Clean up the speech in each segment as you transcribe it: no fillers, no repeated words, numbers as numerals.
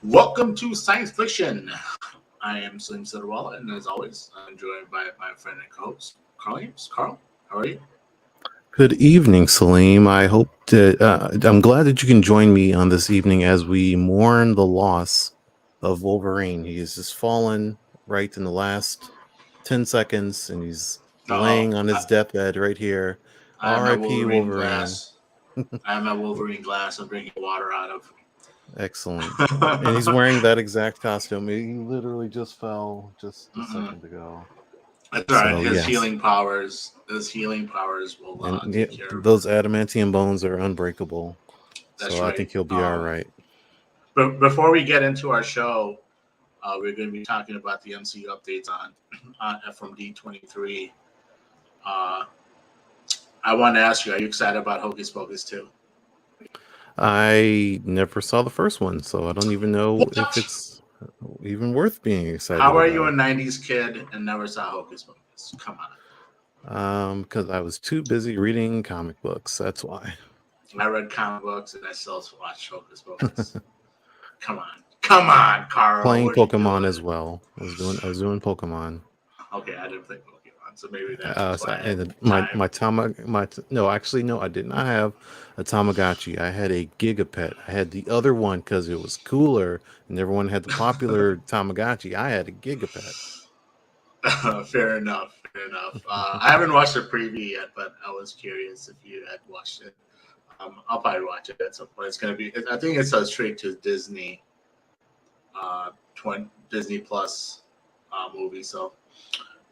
Welcome to Science Fiction. I am Salim Suterwalla, and as always, I'm joined by my friend and co-host, Carl. How are you? Good evening, Salim. I hope that I'm glad that you can join me on this evening as we mourn the loss of Wolverine. He has just fallen right in the last 10 seconds, and he's laying on his deathbed right here. R.I.P. Wolverine. I have my Wolverine glass. I'm drinking water out of. Excellent. And he's wearing that exact costume. He literally just fell just a second ago. That's right. His healing powers will take care of those adamantium bones are unbreakable. That's so right. I think he'll be all right. But before we get into our show, we're going to be talking about the MCU updates from D23. I want to ask you, are you excited about Hocus Pocus 2? I never saw the first one, so I don't even know if it's even worth being excited How are about. you a 90s kid and never saw Hocus Pocus? Come on. Because I was too busy reading comic books. That's why. I read comic books and I still watched Hocus Pocus. Come on, Carl. Playing Pokemon as well. I was doing Pokemon. Okay, I didn't play Pokemon, so maybe that's I did not have a Tamagotchi. I had a Gigapet. I had the other one because it was cooler, and everyone had the popular Tamagotchi. I had a Gigapet. Fair enough. I haven't watched the preview yet, but I was curious if you had watched it. I'll probably watch it at some point. It's gonna be. I think it's straight to Disney, Disney Plus movie. So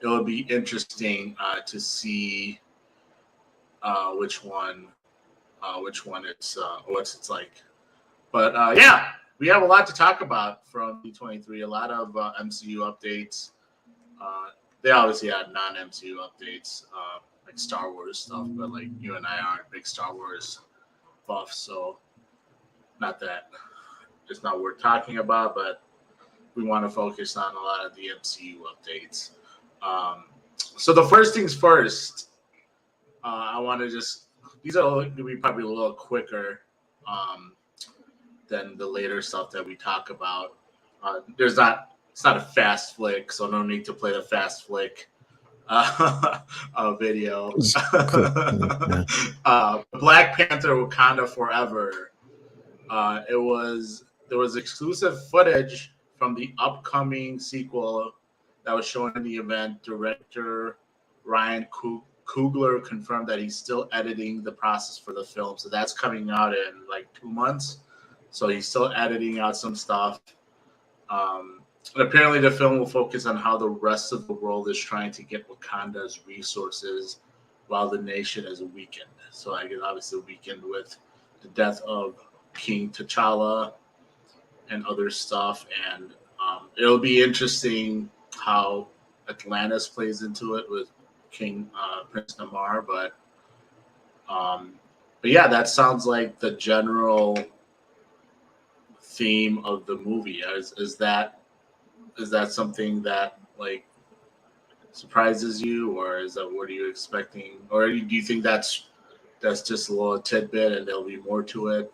it will be interesting to see which one it's what's it's like. But yeah, we have a lot to talk about from D23. A lot of MCU updates. They obviously had non-MCU updates like Star Wars stuff, but like you and I aren't big Star Wars buffs, so not that it's not worth talking about, but we want to focus on a lot of the MCU updates. So the first things first, I want to these are going to be probably a little quicker than the later stuff that we talk about. It's not a fast flick, so no need to play the fast flick video. Black Panther: Wakanda Forever. There was exclusive footage from the upcoming sequel that was shown in the event. Director Ryan Coogler confirmed that he's still editing the process for the film, so that's coming out in like 2 months. So he's still editing out some stuff. And apparently the film will focus on how the rest of the world is trying to get Wakanda's resources while the nation is weakened. So I guess obviously weakened with the death of King T'Challa and other stuff. And it'll be interesting how Atlantis plays into it with Prince Namar. But yeah, that sounds like the general theme of the movie. Is that is that something that like surprises you, or is that what are you expecting, or do you think that's just a little tidbit and there'll be more to it?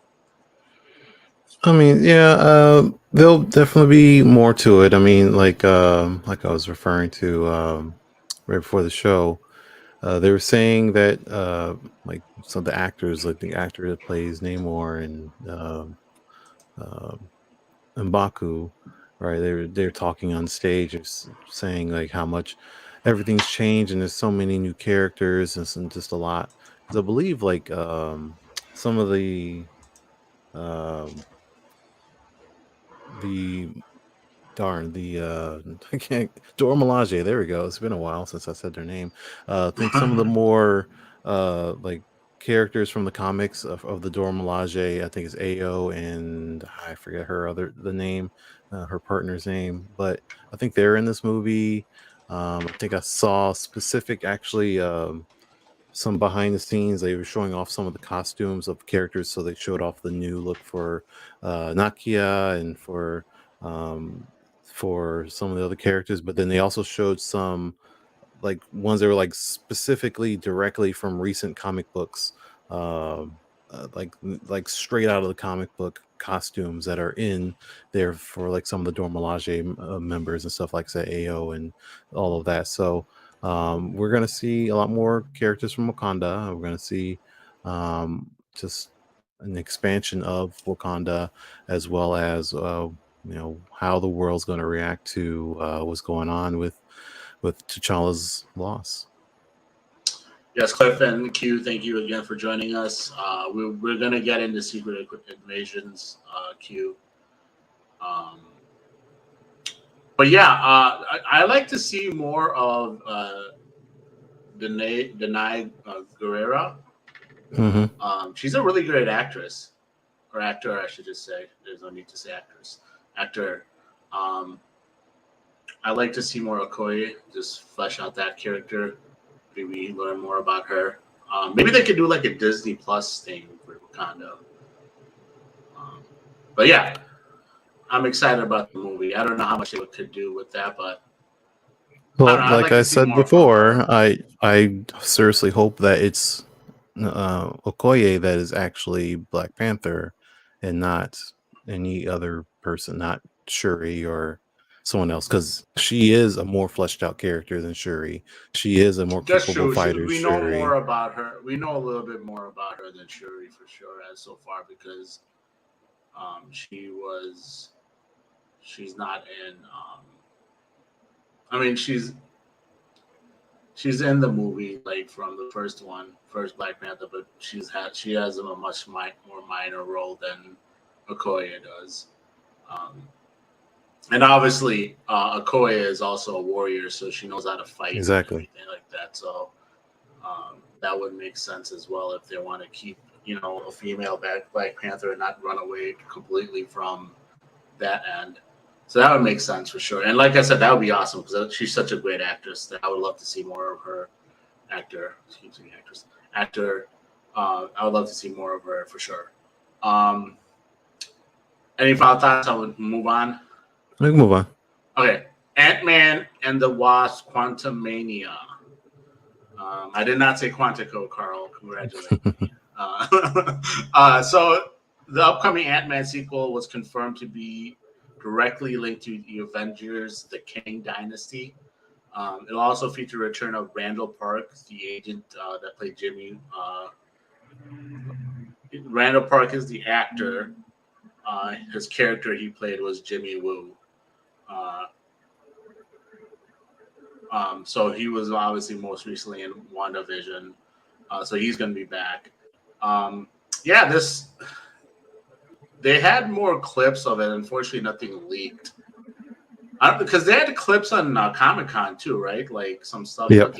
I mean, yeah, there'll definitely be more to it. I mean, like I was referring to right before the show, they were saying that like some of the actors, like the actor that plays Namor uh, and Baku, right? They're talking on stage, saying like how much everything's changed and there's so many new characters and some, just a lot. Because I believe like some of um, the darn the I can't Dora Milaje. There we go. It's been a while since I said their name. I think some of the more like characters from the comics of the Dora Milaje, I think it's Ao and I forget the name, her partner's name, but I think they're in this movie. I think I saw specific actually some behind the scenes. They were showing off some of the costumes of characters, so they showed off the new look for Nakia and um, for some of the other characters. But then they also showed some like ones that were like specifically directly from recent comic books, um, like straight out of the comic book costumes that are in there for like some of the Dora Milaje members and stuff like say Ao and all of that. So we're gonna see a lot more characters from Wakanda. We're gonna see just an expansion of Wakanda as well as how the world's going to react to what's going on with T'Challa's loss. Yes, Cliff and Q, thank you again for joining us. We're going to get into Secret Invasions, Q. Um, but yeah, I like to see more of Denai Guerrera. Mm-hmm. She's a really great actress, or actor, I should just say. There's no need to say actress. Actor. I like to see more Okoye, just flesh out that character. Maybe learn more about her. Maybe they could do like a Disney Plus thing for Wakanda. But yeah, I'm excited about the movie. I don't know how much they could do with that, but Well, I'd like like I to see said more from her. before, I seriously hope that it's Okoye that is actually Black Panther and not any other person, not Shuri or someone else, because she is a more fleshed out character than Shuri. She is a more That's capable true. fighter, We know more Shuri. about her. We know a little bit more about her than Shuri for sure, as so far because she's not in. I mean, she's in the movie like from the first Black Panther, but she has a much more minor role than Okoye does. Um, and obviously, Okoye is also a warrior, so she knows how to fight and Exactly. everything like that. So that would make sense as well if they want to keep a female Black Panther and not run away completely from that end. So that would make sense for sure. And like I said, that would be awesome because she's such a great actress that I would love to see more of her actor. I would love to see more of her for sure. Um, any final thoughts? I would move on. We can move on. Okay, Ant-Man and the Wasp: Quantumania. I did not say Quantico, Carl. Congratulations. So the upcoming Ant-Man sequel was confirmed to be directly linked to the Avengers: The Kang Dynasty. It'll also feature a return of Randall Park, the agent that played Jimmy. Randall Park is the actor. His character he played was Jimmy Woo. Uh, so he was obviously most recently in WandaVision. So he's going to be back. Yeah, they had more clips of it. Unfortunately, nothing leaked. Because they had clips on Comic-Con too, right? Like some stuff. Yep.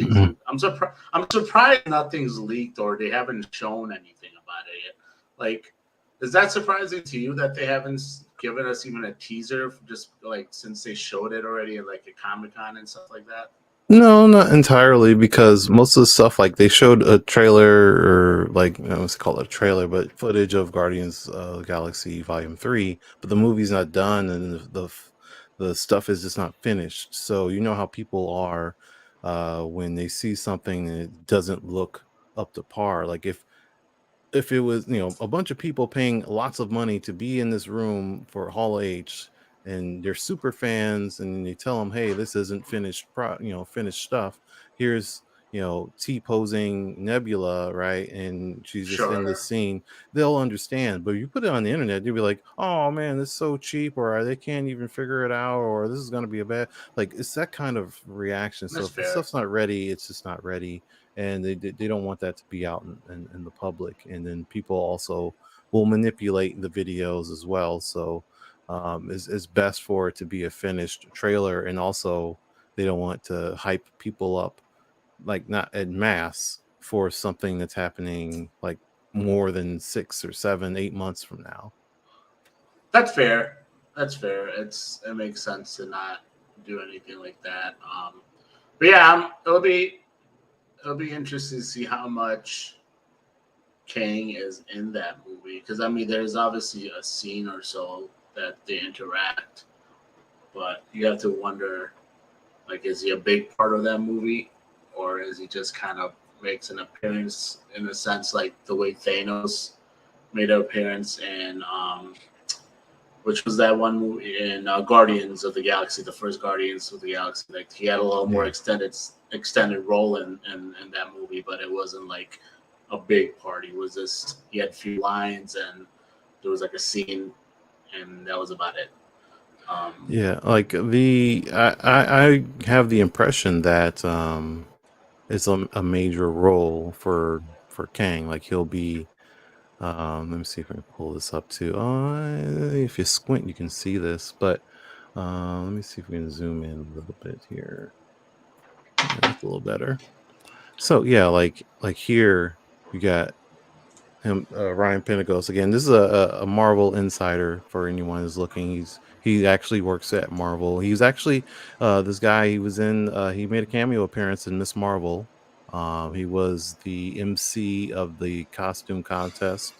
I'm surprised nothing's leaked or they haven't shown anything about it yet. Like, is that surprising to you that they haven't given us even a teaser, just like since they showed it already at like a Comic-Con and stuff like that? No, not entirely, because most of the stuff, like they showed a trailer or like what's it called, a trailer, but footage of Guardians of the Galaxy Volume 3, but the movie's not done, and the stuff is just not finished. So you know how people are when they see something and it doesn't look up to par. Like if it was, a bunch of people paying lots of money to be in this room for Hall H, and they're super fans, and you tell them, hey, this isn't finished finished stuff. Here's T posing Nebula, right, and she's just in Sure. this scene. They'll understand. But if you put it on the internet, you'll be like, oh man, this is so cheap, or they can't even figure it out, or this is going to be a bad, like, it's that kind of reaction. So That's if the fair. stuff's not ready, it's just not ready, and they don't want that to be out in the public. And then people also will manipulate the videos as well. So it's best for it to be a finished trailer. And also they don't want to hype people up, like, not en masse, for something that's happening like more than 6 or 7, 8 months from now. That's fair. That's fair. It makes sense to not do anything like that. But yeah, it'll be interesting to see how much Kang is in that movie, because I mean, there's obviously a scene or so that they interact, but you have to wonder, like, is he a big part of that movie, or is he just kind of makes an appearance in a sense, like the way Thanos made an appearance in which was that one movie in Guardians of the Galaxy, the first Guardians of the Galaxy. Like, he had a little more extended role in that movie, but it wasn't like a big part. He was just, he had a few lines and there was like a scene, and that was about it. Yeah, like I have the impression that it's a major role for Kang. Like, he'll be let me see if I can pull this up too. If you squint, you can see this, but let me see if we can zoom in a little bit here. Yeah, that's a little better. So yeah, like here you got him, Ryan Pentecost. Again, this is a Marvel insider for anyone who's looking. He actually works at Marvel. He's actually this guy. He was in. He made a cameo appearance in Miss Marvel. He was the MC of the costume contest.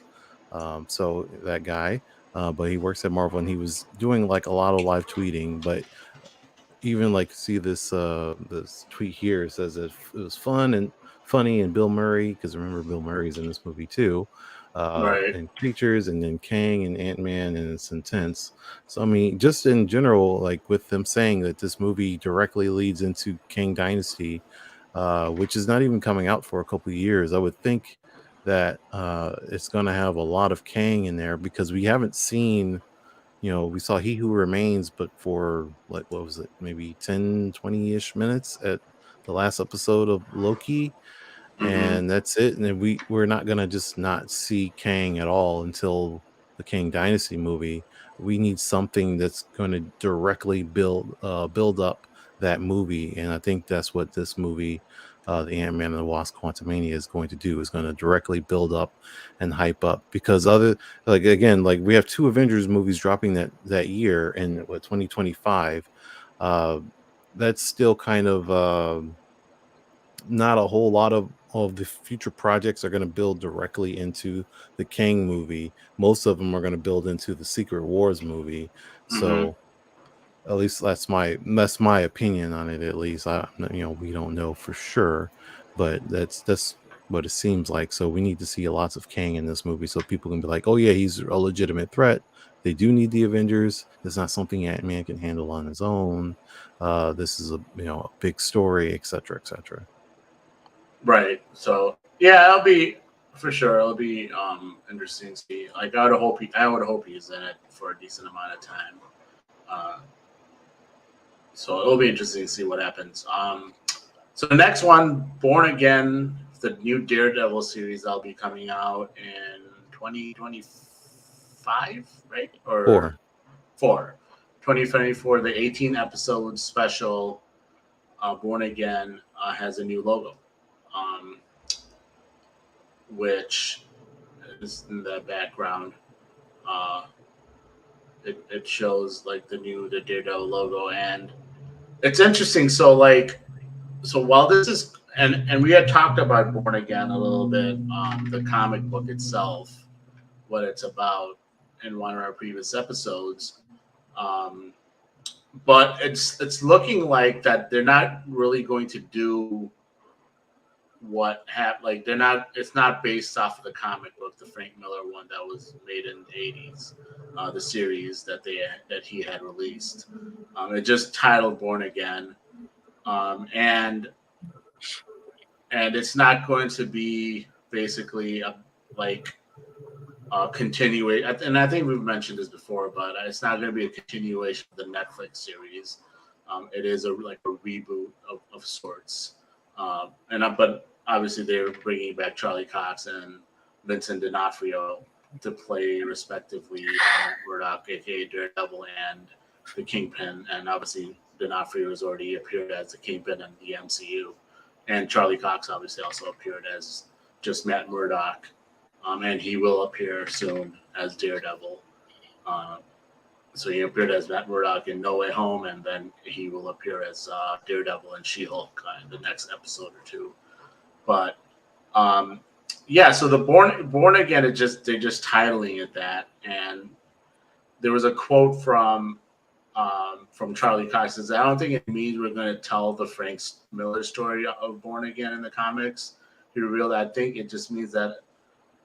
So that guy. But he works at Marvel, and he was doing like a lot of live tweeting. But even, like, see this tweet here, it says it was fun and funny, and Bill Murray, because remember Bill Murray's in this movie too, right. and Creatures, and then Kang and Ant-Man, and it's intense. So I mean, just in general, like, with them saying that this movie directly leads into Kang Dynasty, which is not even coming out for a couple of years, I would think that it's going to have a lot of Kang in there, because we haven't seen, we saw He Who Remains, but for, like, what was it, maybe 10, 20-ish minutes at the last episode of Loki, Mm-hmm. and that's it. And then we're not gonna just not see Kang at all until the Kang Dynasty movie. We need something that's going to directly build up that movie, and I think that's what this movie, the Ant-Man and the Wasp: Quantumania, is going to do. Is going to directly build up and hype up, because like, again, like, we have 2 Avengers movies dropping that year in, what, 2025. That's still kind of not a whole lot of the future projects are going to build directly into the Kang movie. Most of them are going to build into the Secret Wars movie. Mm-hmm. So at least that's my opinion on it. At least we don't know for sure, but that's what it seems like. So we need to see lots of Kang in this movie, so people can be like, oh yeah, he's a legitimate threat. They do need the Avengers. It's not something Ant-Man can handle on his own. This is a big story, etc., etc. Right. So yeah, it'll be for sure. It'll be interesting to see. Like, I would hope he's in it for a decent amount of time. Uh, so it'll be interesting to see what happens. So the next one, Born Again, the new Daredevil series, that'll be coming out in 2025, right? Or Or 2024. The 18 episode special, Born Again, has a new logo. Um, which is in the background. Uh, it shows like the Daredevil logo, and it's interesting. So while this is, and we had talked about Born Again a little bit, the comic book itself, what it's about in one of our previous episodes. Um, but it's looking like that they're not really going to do like they're not. It's not based off of the comic book, the Frank Miller one that was made in the '80s, the series that he had released. It just titled Born Again, and it's not going to be basically like continuate. And I think we've mentioned this before, but it's not going to be a continuation of the Netflix series. It is like a reboot of sorts. But obviously they're bringing back Charlie Cox and Vincent D'Onofrio to play respectively Murdoch, aka Daredevil, and the Kingpin. And obviously D'Onofrio has already appeared as the Kingpin in the MCU, and Charlie Cox obviously also appeared as just Matt Murdock, and he will appear soon as Daredevil. Uh, so he appeared as Matt Murdock in No Way Home, and then he will appear as Daredevil and She-Hulk in the next episode or two. But yeah, so the Born Again, they're just titling it that, and there was a quote from Charlie Cox says, "I don't think it means we're going to tell the Frank Miller story of Born Again in the comics." He revealed, "I think it just means that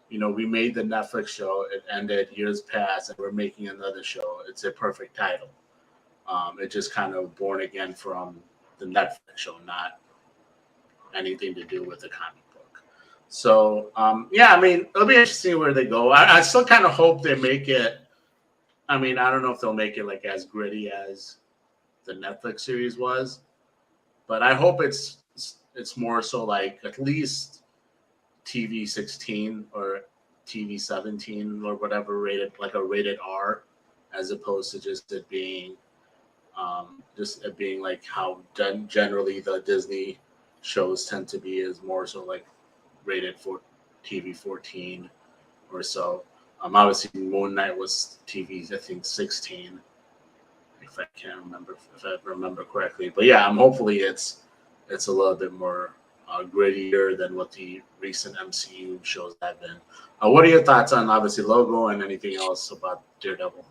we made the Netflix show, it ended, years passed, and we're making another show. It's a perfect title. It just kind of Born Again from the Netflix show, not anything to do with the comic book." So yeah, I mean, it'll be interesting where they go. I still kind of hope they make it. I mean, I don't know if they'll make it like as gritty as the Netflix series was, but I hope it's more so like at least TV 16 or TV 17 or whatever rated, like a rated R, as opposed to just it being like how generally the Disney shows tend to be, is more so like rated for TV 14 or so. Obviously Moon Knight was TV, I think 16, if I remember correctly. But yeah, hopefully it's a little bit more grittier than what the recent MCU shows have been. What are your thoughts on obviously Logo and anything else about Daredevil?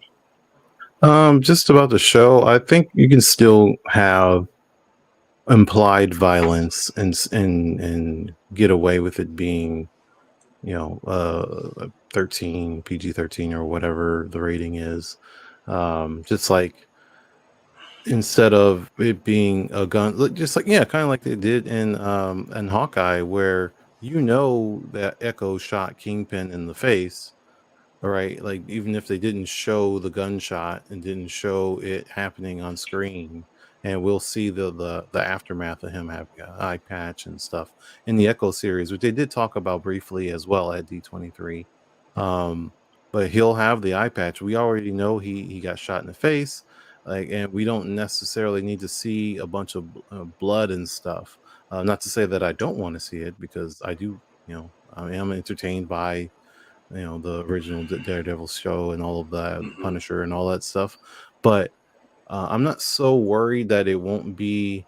Just about the show, I think you can still have implied violence and get away with it being 13, PG-13 or whatever the rating is. Just like instead of it being a gun, just like, yeah, kind of like they did in Hawkeye, where that Echo shot Kingpin in the face. All right, like even if they didn't show the gunshot and didn't show it happening on screen, and we'll see the aftermath of him having an eye patch and stuff in the Echo series, which they did talk about briefly as well at D23. But he'll have the eye patch. We already know he got shot in the face, like, and we don't necessarily need to see a bunch of blood and stuff. Not to say that I don't want to see it, because I do. I am entertained by the original Daredevil show and all of that, Punisher and all that stuff. But I'm not so worried that it won't be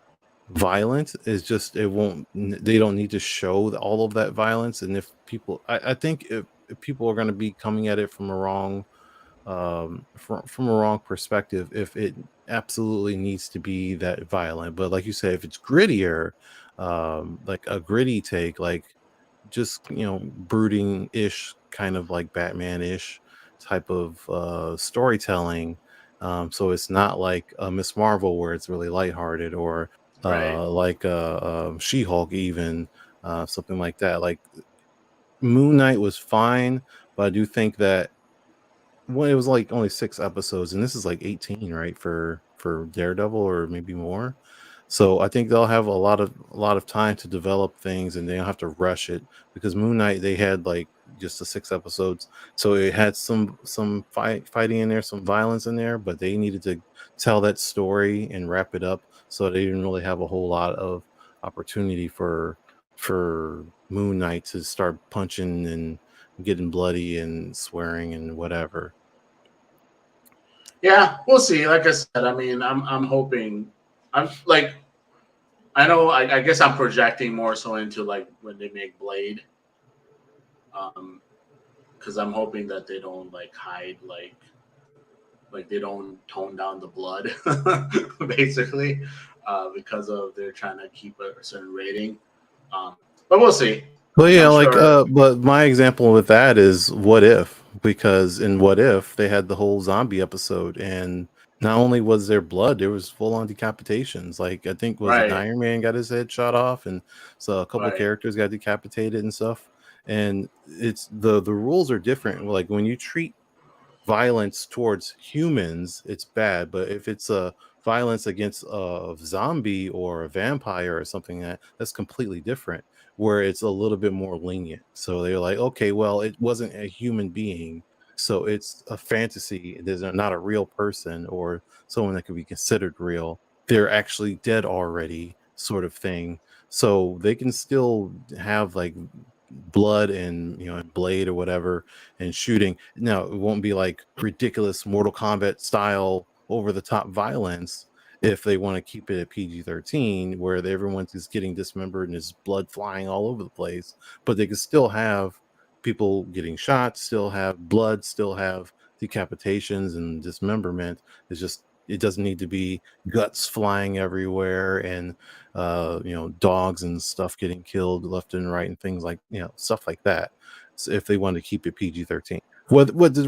violent. It's just they don't need to show all of that violence. And if people, I think if people are going to be coming at it from a wrong from a wrong perspective, if it absolutely needs to be that violent. But like you say, if it's grittier, like a gritty take, like just brooding ish, kind of like Batman ish type of storytelling, so it's not like Miss Marvel where it's really lighthearted, or Right. like She-Hulk even, something like that. Like Moon Knight was fine, but I do think that it was like only 6 episodes, and this is like 18, right, for Daredevil, or maybe more. So I think they'll have a lot of time to develop things, and they don't have to rush it, because Moon Knight, they had like just the 6 episodes, so it had some fighting in there, some violence in there, but they needed to tell that story and wrap it up, so they didn't really have a whole lot of opportunity for Moon Knight to start punching and getting bloody and swearing and whatever. Yeah, we'll see. Like I said, I mean, I'm hoping. I'm like, I know. I guess I'm projecting more so into like when they make Blade, because I'm hoping that they don't like hide like like they don't tone down the blood, basically, because of they're trying to keep a certain rating. But we'll see. But I mean, yeah, I'm like sure. but my example with that is What If, because in What If they had the whole zombie episode, and not only was there blood, there was full on decapitations. Like I think was it Right, Iron Man got his head shot off, and so a couple right, characters got decapitated and stuff. And it's the rules are different. Like when you treat violence towards humans, it's bad. But if it's a violence against a zombie or a vampire or something that's completely different, where it's a little bit more lenient. So they're like, okay, well, it wasn't a human being, so it's a fantasy. There's not a real person or someone that could be considered real. They're actually dead already, sort of thing. So they can still have like blood and blade or whatever and shooting. Now it won't be like ridiculous Mortal Kombat style over the top violence if they want to keep it at PG-13, where everyone's just getting dismembered and there's blood flying all over the place. But they can still have people getting shot, still have blood, still have decapitations and dismemberment. It's just it doesn't need to be guts flying everywhere and dogs and stuff getting killed left and right and things like stuff like that. So if they want to keep it PG-13,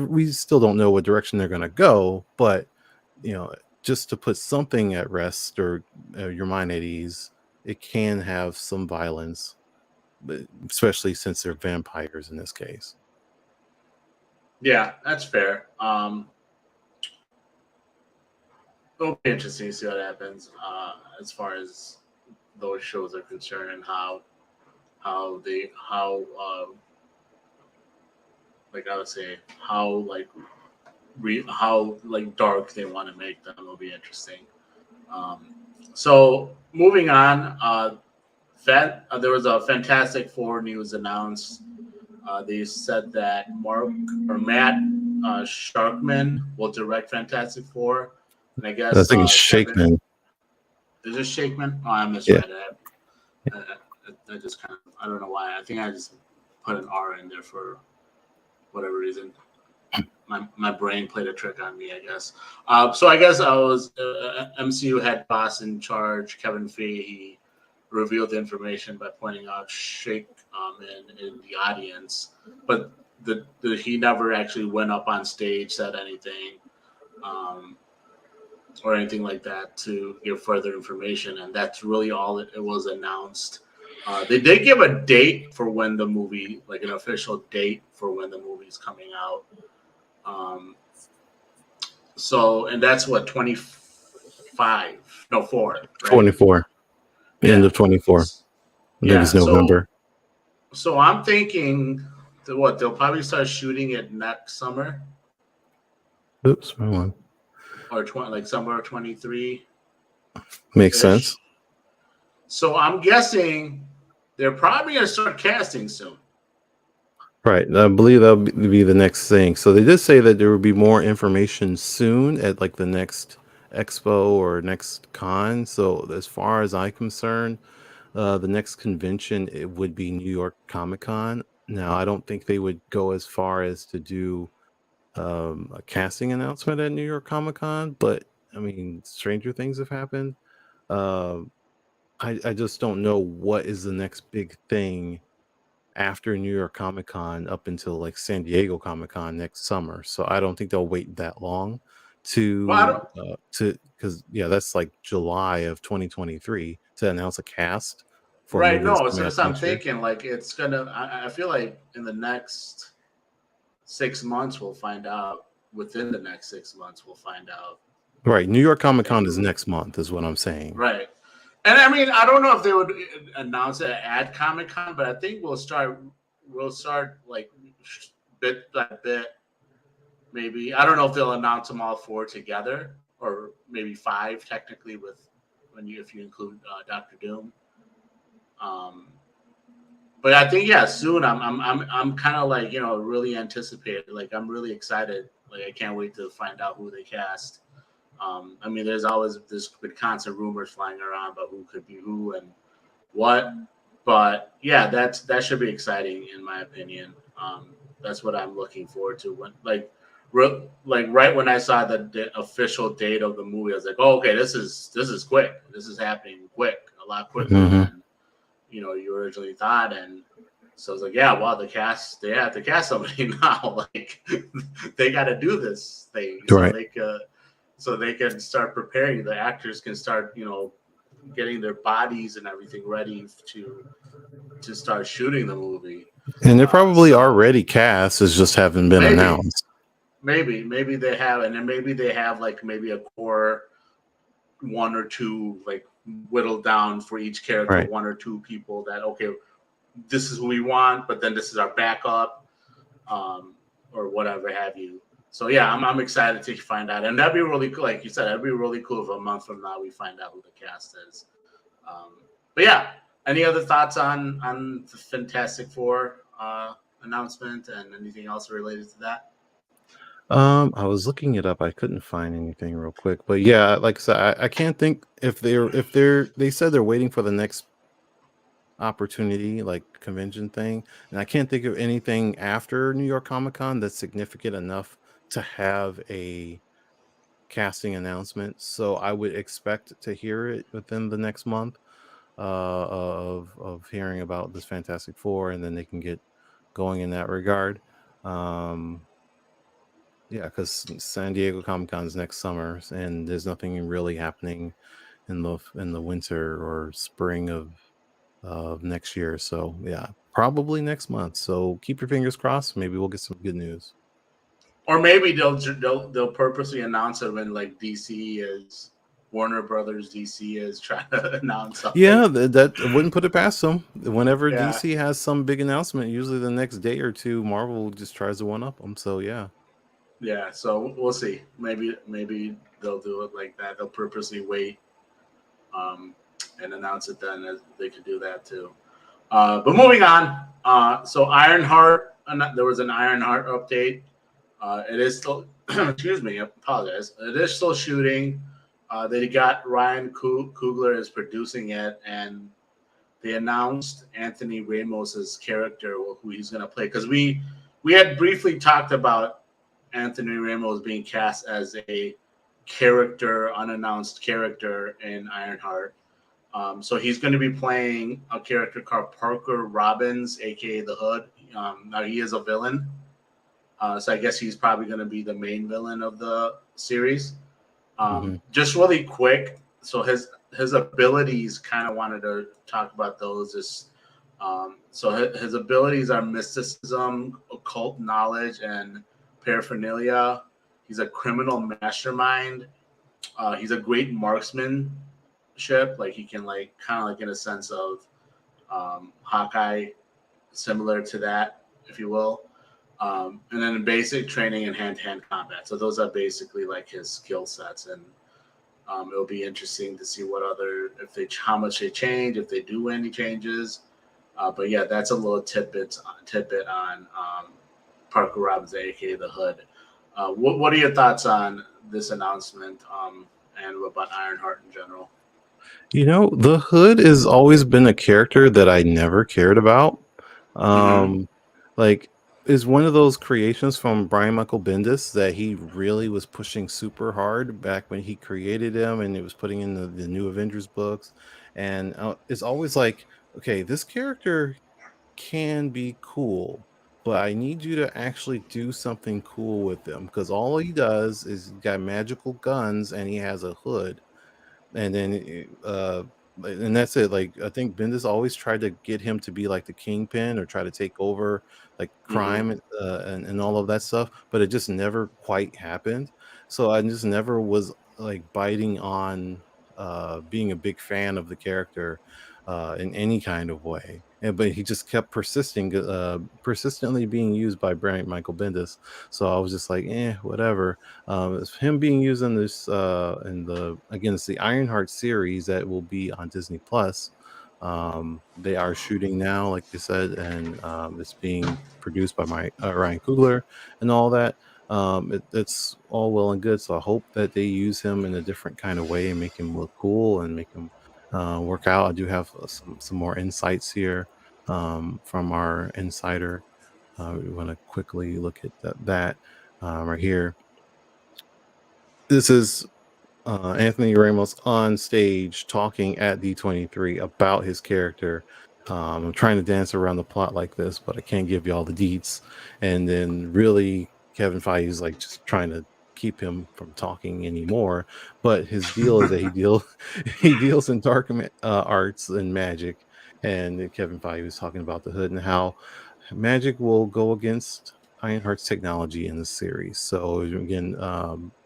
we still don't know what direction they're going to go, but just to put something at rest or your mind at ease, it can have some violence, especially since they're vampires in this case. yeah, that's fair. It'll be interesting to see what happens as far as those shows are concerned and how like I would say how how like dark they want to make them will be interesting. So moving on, there was a Fantastic Four news announced. They said that Matt Sharkman will direct Fantastic Four, and I I guess think it's Kevin, Shakeman. is it Shakeman? Oh, I Yeah. misread it. I just kind of I don't know why. I think I just put an R in there for whatever reason. My brain played a trick on me, I guess. So I guess I was MCU head boss in charge, Kevin Feige. He revealed the information by pointing out Shake in the audience, but he never actually went up on stage, said anything, um, or anything like that to give further information, and that's really all it was announced. They did give a date for when the movie, like an official date for when the movie's coming out. So, and that's what 25, no 4, right? 24. End Yeah, of 24. I think it's yeah. So, November. I'm thinking that they'll probably start shooting it next summer Oops, wrong one. or like summer 23 Makes ish. sense. So I'm guessing they're probably gonna start casting soon. Right. I believe that'll be the next thing. So they did say that there will be more information soon at like the next expo or next con. So as far as I'm concerned, the next convention it would be New York Comic Con. Now I don't think they would go as far as to do a casting announcement at New York Comic Con, but I mean, stranger things have happened. Uh, I just don't know what is the next big thing after New York Comic Con up until like San Diego Comic Con next summer. So I don't think they'll wait that long Well, I don't. to because that's like July of 2023 to announce a cast for a Right, movie that's no. So coming out that's what I'm next year. thinking. Like it's gonna. I feel like in the next 6 months we'll find out. Within the next 6 months we'll find out. Right, New York Comic Con is next month, is what I'm saying. Right. And I mean, I don't know if they would announce it at Comic Con, but I think we'll start like bit by bit. Maybe I don't know if they'll announce them all 4 together, or maybe 5 technically with if you include Doctor Doom. But I think soon. I'm kind of like really anticipated. Like I'm really excited. Like I can't wait to find out who they cast. I mean, there's been constant rumors flying around about who could be who and what. But yeah, that should be exciting in my opinion. That's what I'm looking forward to. When like like right when I saw the official date of the movie, I was like, oh, okay, this is quick. This is happening quick, a lot quicker Mm-hmm. than you originally thought. And so I was like, yeah, wow, they have to cast somebody now. Like they got to do this thing Right. so they can start preparing. The actors can start getting their bodies and everything ready to start shooting the movie. And they're probably So already cast, it's just haven't been maybe announced. maybe they have, and then maybe they have like maybe a core one or two like whittled down for each character, Right. one or two people that okay, this is who we want, but then this is our backup, or whatever have you. So yeah, I'm excited to find out, and that'd be really cool. Like you said, that'd be really cool if a month from now we find out who the cast is. Um, but yeah, any other thoughts on the Fantastic Four announcement and anything else related to that? I was looking it up. I couldn't find anything real quick, but yeah, like I said, I can't think if they said they're waiting for the next opportunity, like convention thing, and I can't think of anything after New York Comic Con that's significant enough to have a casting announcement. So I would expect to hear it within the next month of hearing about this Fantastic Four, and then they can get going in that regard. Um, yeah, because San Diego Comic Con is next summer, and there's nothing really happening in the winter or spring of next year. So yeah, probably next month. So keep your fingers crossed. Maybe we'll get some good news. Or maybe they'll purposely announce it when like DC is Warner Brothers DC is trying to announce something. Yeah, that wouldn't put it past them. Whenever Yeah, DC has some big announcement, usually the next day or two, Marvel just tries to one up them. So yeah. yeah. So we'll see. Maybe they'll do it like that. They'll purposely wait, um, and announce it then. As they could do that too. But moving on. So Ironheart. There was an Ironheart update. It is still. Excuse me. I apologize. It is still shooting. They got Ryan Coogler is producing it, and they announced Anthony Ramos's character, who he's going to play. Because we had briefly talked about Anthony Ramos being cast as a character, unannounced character in Ironheart. So he's going to be playing a character called Parker Robbins, aka the Hood. Now he is a villain, so I guess he's probably going to be the main villain of the series. Mm-hmm. Just really quick, so his abilities, kind of wanted to talk about those. So his abilities are mysticism, occult knowledge, and paraphernalia. He's a criminal mastermind. He's a great marksmanship. Like he can like kind of like in a sense of Hawkeye, similar to that, if you will. And then basic training and hand-to-hand combat. So those are basically like his skill sets, and it'll be interesting to see how much they change, if they do any changes. But yeah, that's a little tidbit on Parker Robbins, aka the Hood. What are your thoughts on this announcement, and about Ironheart in general? The Hood has always been a character that I never cared about. Mm-hmm. Like, is one of those creations from Brian Michael Bendis that he really was pushing super hard back when he created him, and it was putting in the new Avengers books. And it's always like, okay, this character can be cool, but I need you to actually do something cool with him, because all he does is he's got magical guns and he has a hood, and then and that's it. Like, I think Bendis always tried to get him to be like the kingpin or try to take over like Mm-hmm. crime, and all of that stuff, but it just never quite happened. So I just never was like biting on being a big fan of the character in any kind of way. But he just kept persistently being used by Brian Michael Bendis. So I was just like, whatever. It's him being used in this in the again, it's the Ironheart series that will be on Disney Plus. They are shooting now, like you said, and it's being produced by Ryan Coogler and all that. It's all well and good. So I hope that they use him in a different kind of way and make him look cool and make him work out. I do have some more insights here from our insider. We want to quickly look at that. right here. This is Anthony Ramos on stage talking at D23 about his character. I'm trying to dance around the plot like this, but I can't give you all the deets. And then really, Kevin Feige is like just trying to keep him from talking anymore. But his deal is that he deals in dark arts and magic. And Kevin Feige was talking about the Hood and how magic will go against Ironheart's technology in the series. So again,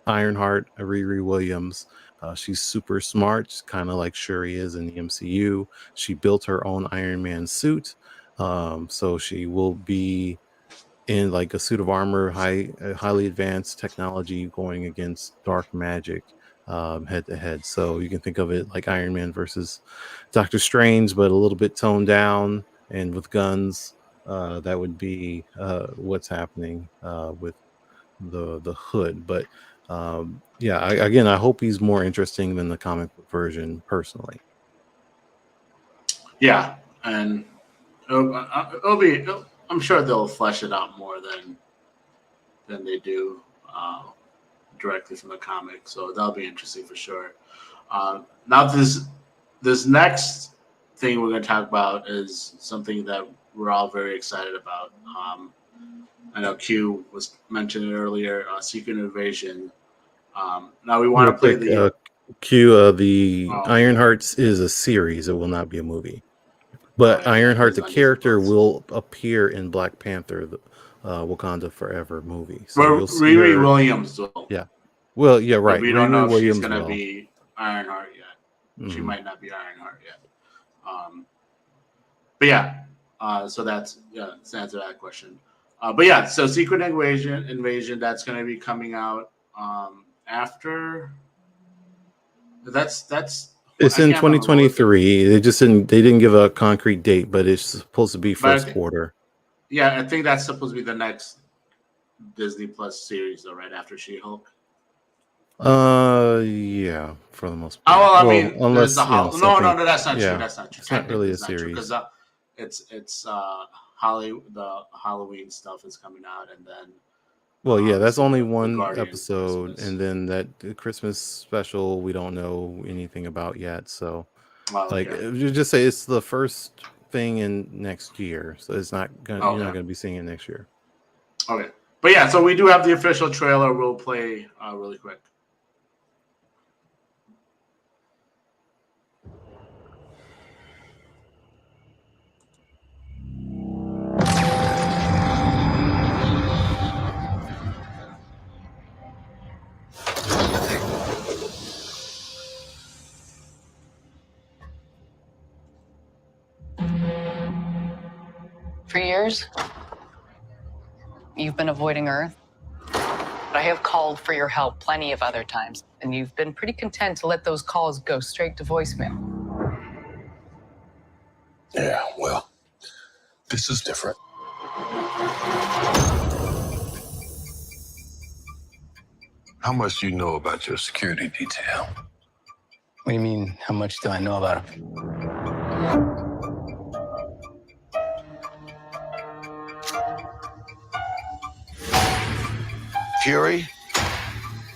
Ironheart, Riri Williams, she's super smart, kind of like Shuri is in the MCU. She built her own Iron Man suit, so she will be in like a suit of armor, highly advanced technology, going against dark magic head to head. So you can think of it like Iron Man versus Doctor Strange, but a little bit toned down and with guns. That would be what's happening with the Hood. But yeah, I hope he's more interesting than the comic book version personally. Yeah, and it'll be. I'm sure they'll flesh it out more than they do directly from the comic. So that'll be interesting for sure. Now this next thing we're going to talk about is something that we're all very excited about. I know Q was mentioning earlier, Secret Invasion. Now we want to play the Q. The oh, Ironhearts is a series; it will not be a movie. But Ironheart, the character, will appear in Black Panther, the Wakanda Forever movie. So you'll see Riri her. Williams will. Yeah. Well, yeah, right. But we don't Riri know if Williams she's going to will. be Ironheart yet. Mm-hmm. She might not be Ironheart yet. But yeah, so that's to answer that question. But yeah, so Secret Invasion that's going to be coming out after. That's it's in 2023. They didn't give a concrete date, but it's supposed to be first quarter. Yeah, I think that's supposed to be the next Disney Plus series, though, right after She-Hulk. Yeah, for the most part. Oh, well, I mean, unless no, that's not true. That's not true. It's not really a series because it's Hollywood. The Halloween stuff is coming out, and then. Well, yeah, that's only one episode, Christmas. And then the Christmas special we don't know anything about yet. So, you just say it's the first thing in next year, so it's not gonna you're not gonna be seeing it next year. Okay, but yeah, so we do have the official trailer. We'll play really quick. For years, you've been avoiding Earth. But I have called for your help plenty of other times, and you've been pretty content to let those calls go straight to voicemail. Yeah, well, this is different. How much do you know about your security detail? What do you mean, how much do I know about him? Fury,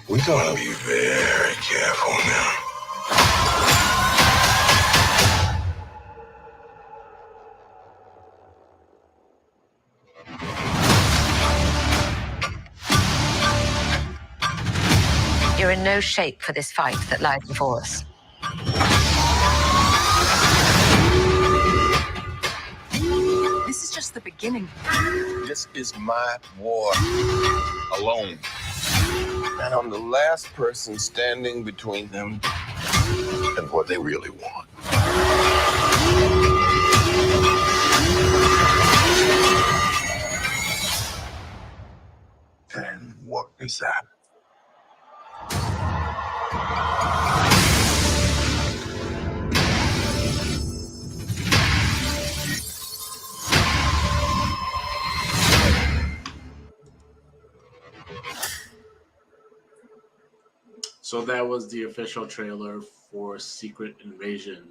we're gonna be very careful now. You're in no shape for this fight that lies before us. This is just the beginning. This is my war alone. And I'm the last person standing between them and what they really want. And what is that? So that was the official trailer for Secret Invasion.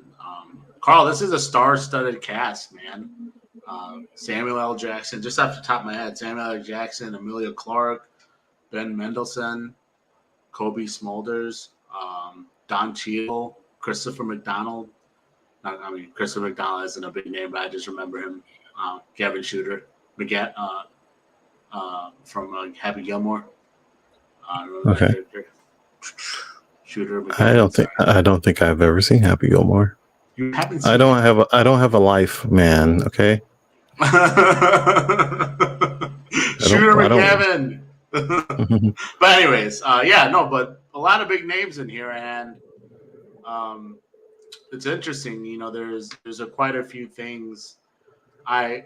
Carl, this is a star-studded cast, man. Samuel L. Jackson, just off the top of my head, Samuel L. Jackson, Emilia Clarke, Ben Mendelsohn, Kobe Smulders, Don Cheadle, Christopher McDonald. Christopher McDonald isn't a big name, but I just remember him. Gavin Shooter, from Happy Gilmore. Remember that Okay. character? Shooter. I don't think I've ever seen Happy Gilmore. You haven't I seen don't have a life, man. Okay. Shooter I don't. McGavin. But anyways, but a lot of big names in here, and it's interesting. There's quite a few things.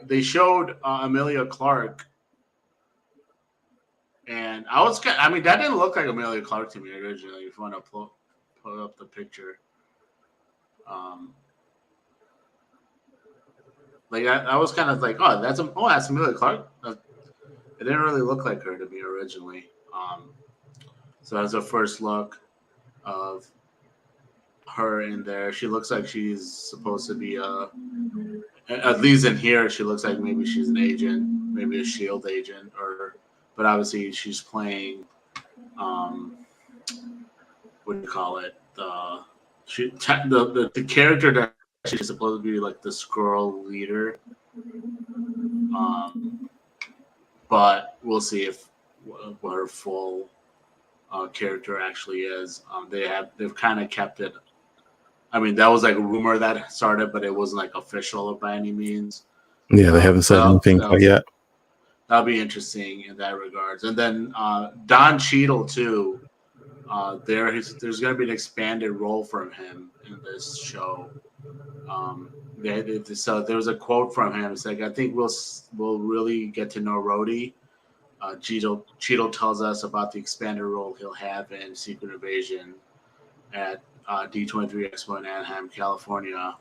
They showed Amelia Clark, and that didn't look like Amelia Clark to me originally. If you want to pull up the picture, I was kind of like, that's Amelia Clark. It didn't really look like her to me originally. So that's a first look of her in there. She looks like she's supposed to be at least in here, she looks like maybe she's an agent, maybe a SHIELD agent, but obviously she's playing, what do you call it? The character that she's supposed to be like the Skrull leader. But we'll see what her full character actually is. They've kind of kept it. That was like a rumor that started, but it wasn't like official by any means. Yeah, they haven't said anything yet. That'll be interesting in that regards. And then Don Cheadle too. There's going to be an expanded role from him in this show. So there was a quote from him. It's like, I think we'll really get to know Rhodey. Cheadle tells us about the expanded role he'll have in Secret Invasion at D23 Expo in Anaheim, California,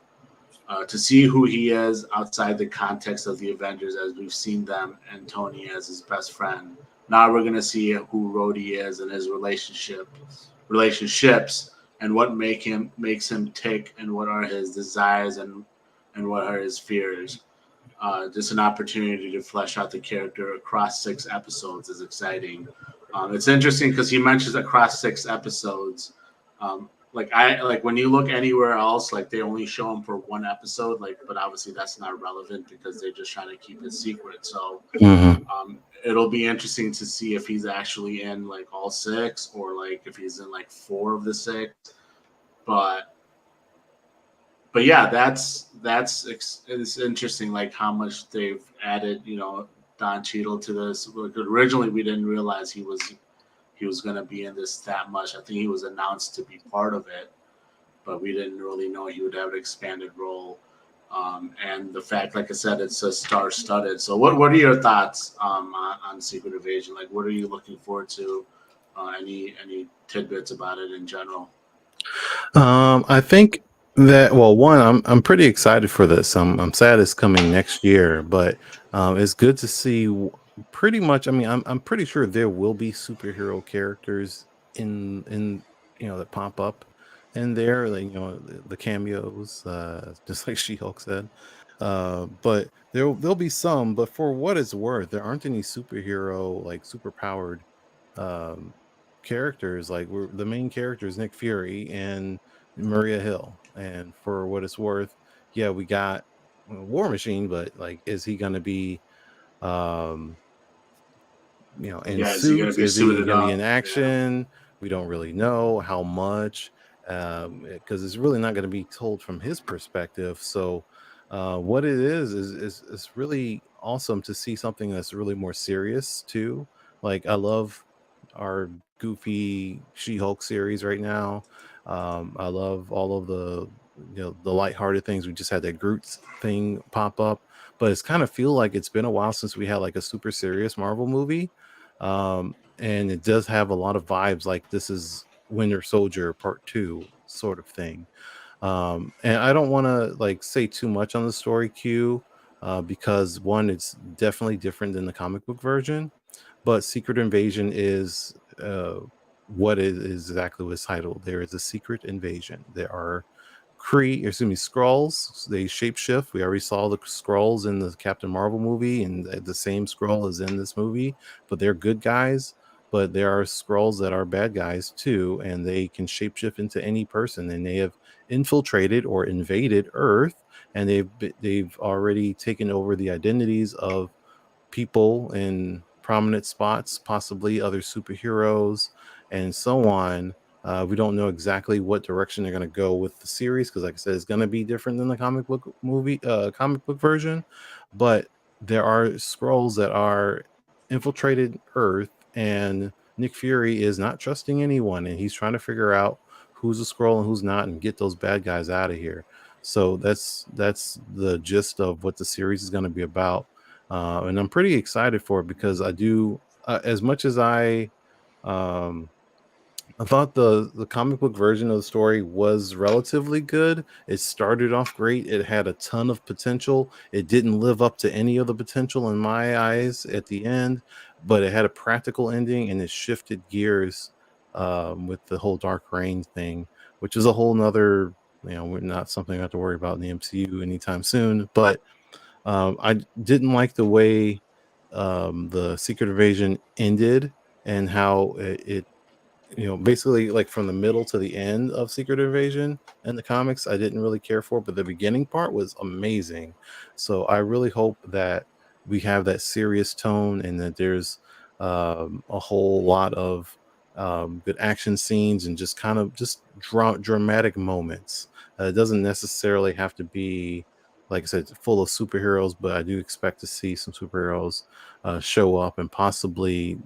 to see who he is outside the context of the Avengers as we've seen them and Tony as his best friend. Now we're going to see who Rhodey is and his relationships and what makes him tick and what are his desires and what are his fears. Just an opportunity to flesh out the character across 6 episodes is exciting. It's interesting because he mentions across 6 episodes. When you look anywhere else, they only show him for 1 episode, but obviously that's not relevant because they're just trying to keep it secret. So it'll be interesting to see if he's actually in all 6 or if he's in 4 of the 6. But yeah, it's interesting how much they've added, Don Cheadle to this. Originally, we didn't realize he was going to be in this that much. I think he was announced to be part of it, but we didn't really know he would have an expanded role. And the fact, like I said, it's a star-studded. So what are your thoughts on Secret Invasion? What are you looking forward to? Any tidbits about it in general? I think that, one, I'm pretty excited for this. I'm sad it's coming next year, but it's good to see. Pretty much, I'm pretty sure there will be superhero characters in that pop up in there, the cameos, just like She-Hulk said. But there'll be some. But for what it's worth, there aren't any superhero super powered characters. The main character is Nick Fury and Maria Hill, and for what it's worth, yeah, we got War Machine, but is he gonna be in suits? Is he going to be in action? Yeah. We don't really know how much, because it's really not going to be told from his perspective. So what it is really awesome to see something that's really more serious too. I love our goofy She-Hulk series right now. I love all of the lighthearted things. We just had that Groot thing pop up, but it's kind of feel like it's been a while since we had a super serious Marvel movie. And it does have a lot of vibes this is Winter Soldier Part 2 sort of thing. And I don't want to say too much on the story queue, because one, it's definitely different than the comic book version, but Secret Invasion is what it is exactly what's titled. There is a secret invasion. There are Skrulls. They shapeshift. We already saw the Skrulls in the Captain Marvel movie, and the same Skrull is in this movie, but they're good guys. but there are Skrulls that are bad guys too, and they can shapeshift into any person, and they have infiltrated or invaded Earth, and they've already taken over the identities of people in prominent spots, possibly other superheroes, and so on. We don't know exactly what direction they're going to go with the series because, like I said, it's going to be different than the comic book version. But there are Skrulls that are infiltrated Earth, and Nick Fury is not trusting anyone, and he's trying to figure out who's a Skrull and who's not, and get those bad guys out of here. So that's the gist of what the series is going to be about. And I'm pretty excited for it because I do, as much as I thought the comic book version of the story was relatively good. It started off great. It had a ton of potential. It didn't live up to any of the potential in my eyes at the end, but it had a practical ending and it shifted gears with the whole Dark Reign thing, which is a whole nother, we're not something I have to worry about in the MCU anytime soon. But I didn't like the way the Secret Invasion ended and how it basically like from the middle to the end of Secret Invasion in the comics, I didn't really care for, but the beginning part was amazing. So I really hope that we have that serious tone and that there's a whole lot of good action scenes and just kind of just dramatic moments. It doesn't necessarily have to be, like I said, full of superheroes, but I do expect to see some superheroes show up, and possibly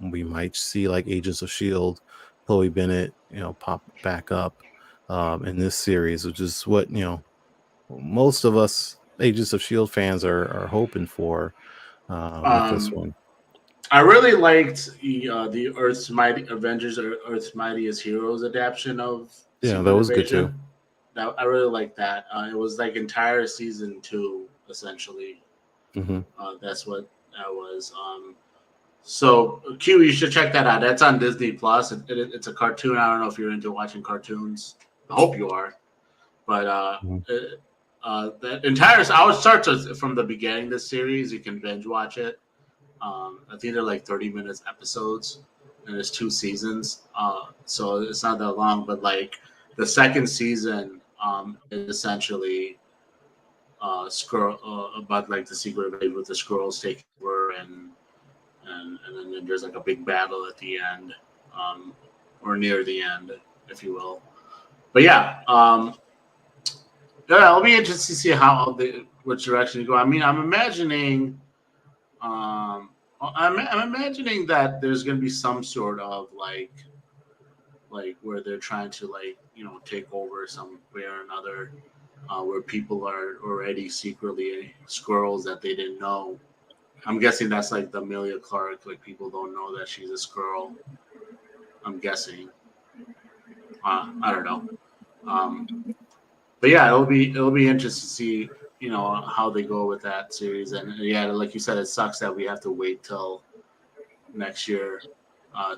we might see like Agents of Shield, Chloe Bennett, pop back up in this series, which is what most of us Agents of Shield fans are hoping for with this one. I really liked the Earth's Mighty Avengers or Earth's Mightiest Heroes adaptation of Yeah, that was good too. I really like that. It was like entire season 2, essentially. Mm-hmm. That's what that was. So Q, you should check that out. That's on Disney Plus. It's a cartoon. I don't know if you're into watching cartoons. I hope you are. But the entire I would start from the beginning of the series. You can binge watch it. I think they're like 30 minutes episodes, and there's 2 seasons. So it's not that long. But like the second season is essentially about like the secret invasion with the Skrulls taking over and then there's like a big battle at the end, or near the end, if you will. But yeah, it'll be interesting to see which direction you go. I mean, I'm imagining that there's going to be some sort of like where they're trying to take over some way or another, where people are already secretly Skrulls that they didn't know. I'm guessing that's like the Amelia Clark. Like people don't know that she's a Skrull. I'm guessing. I don't know. But yeah, it'll be interesting to see how they go with that series. And yeah, like you said, it sucks that we have to wait till next year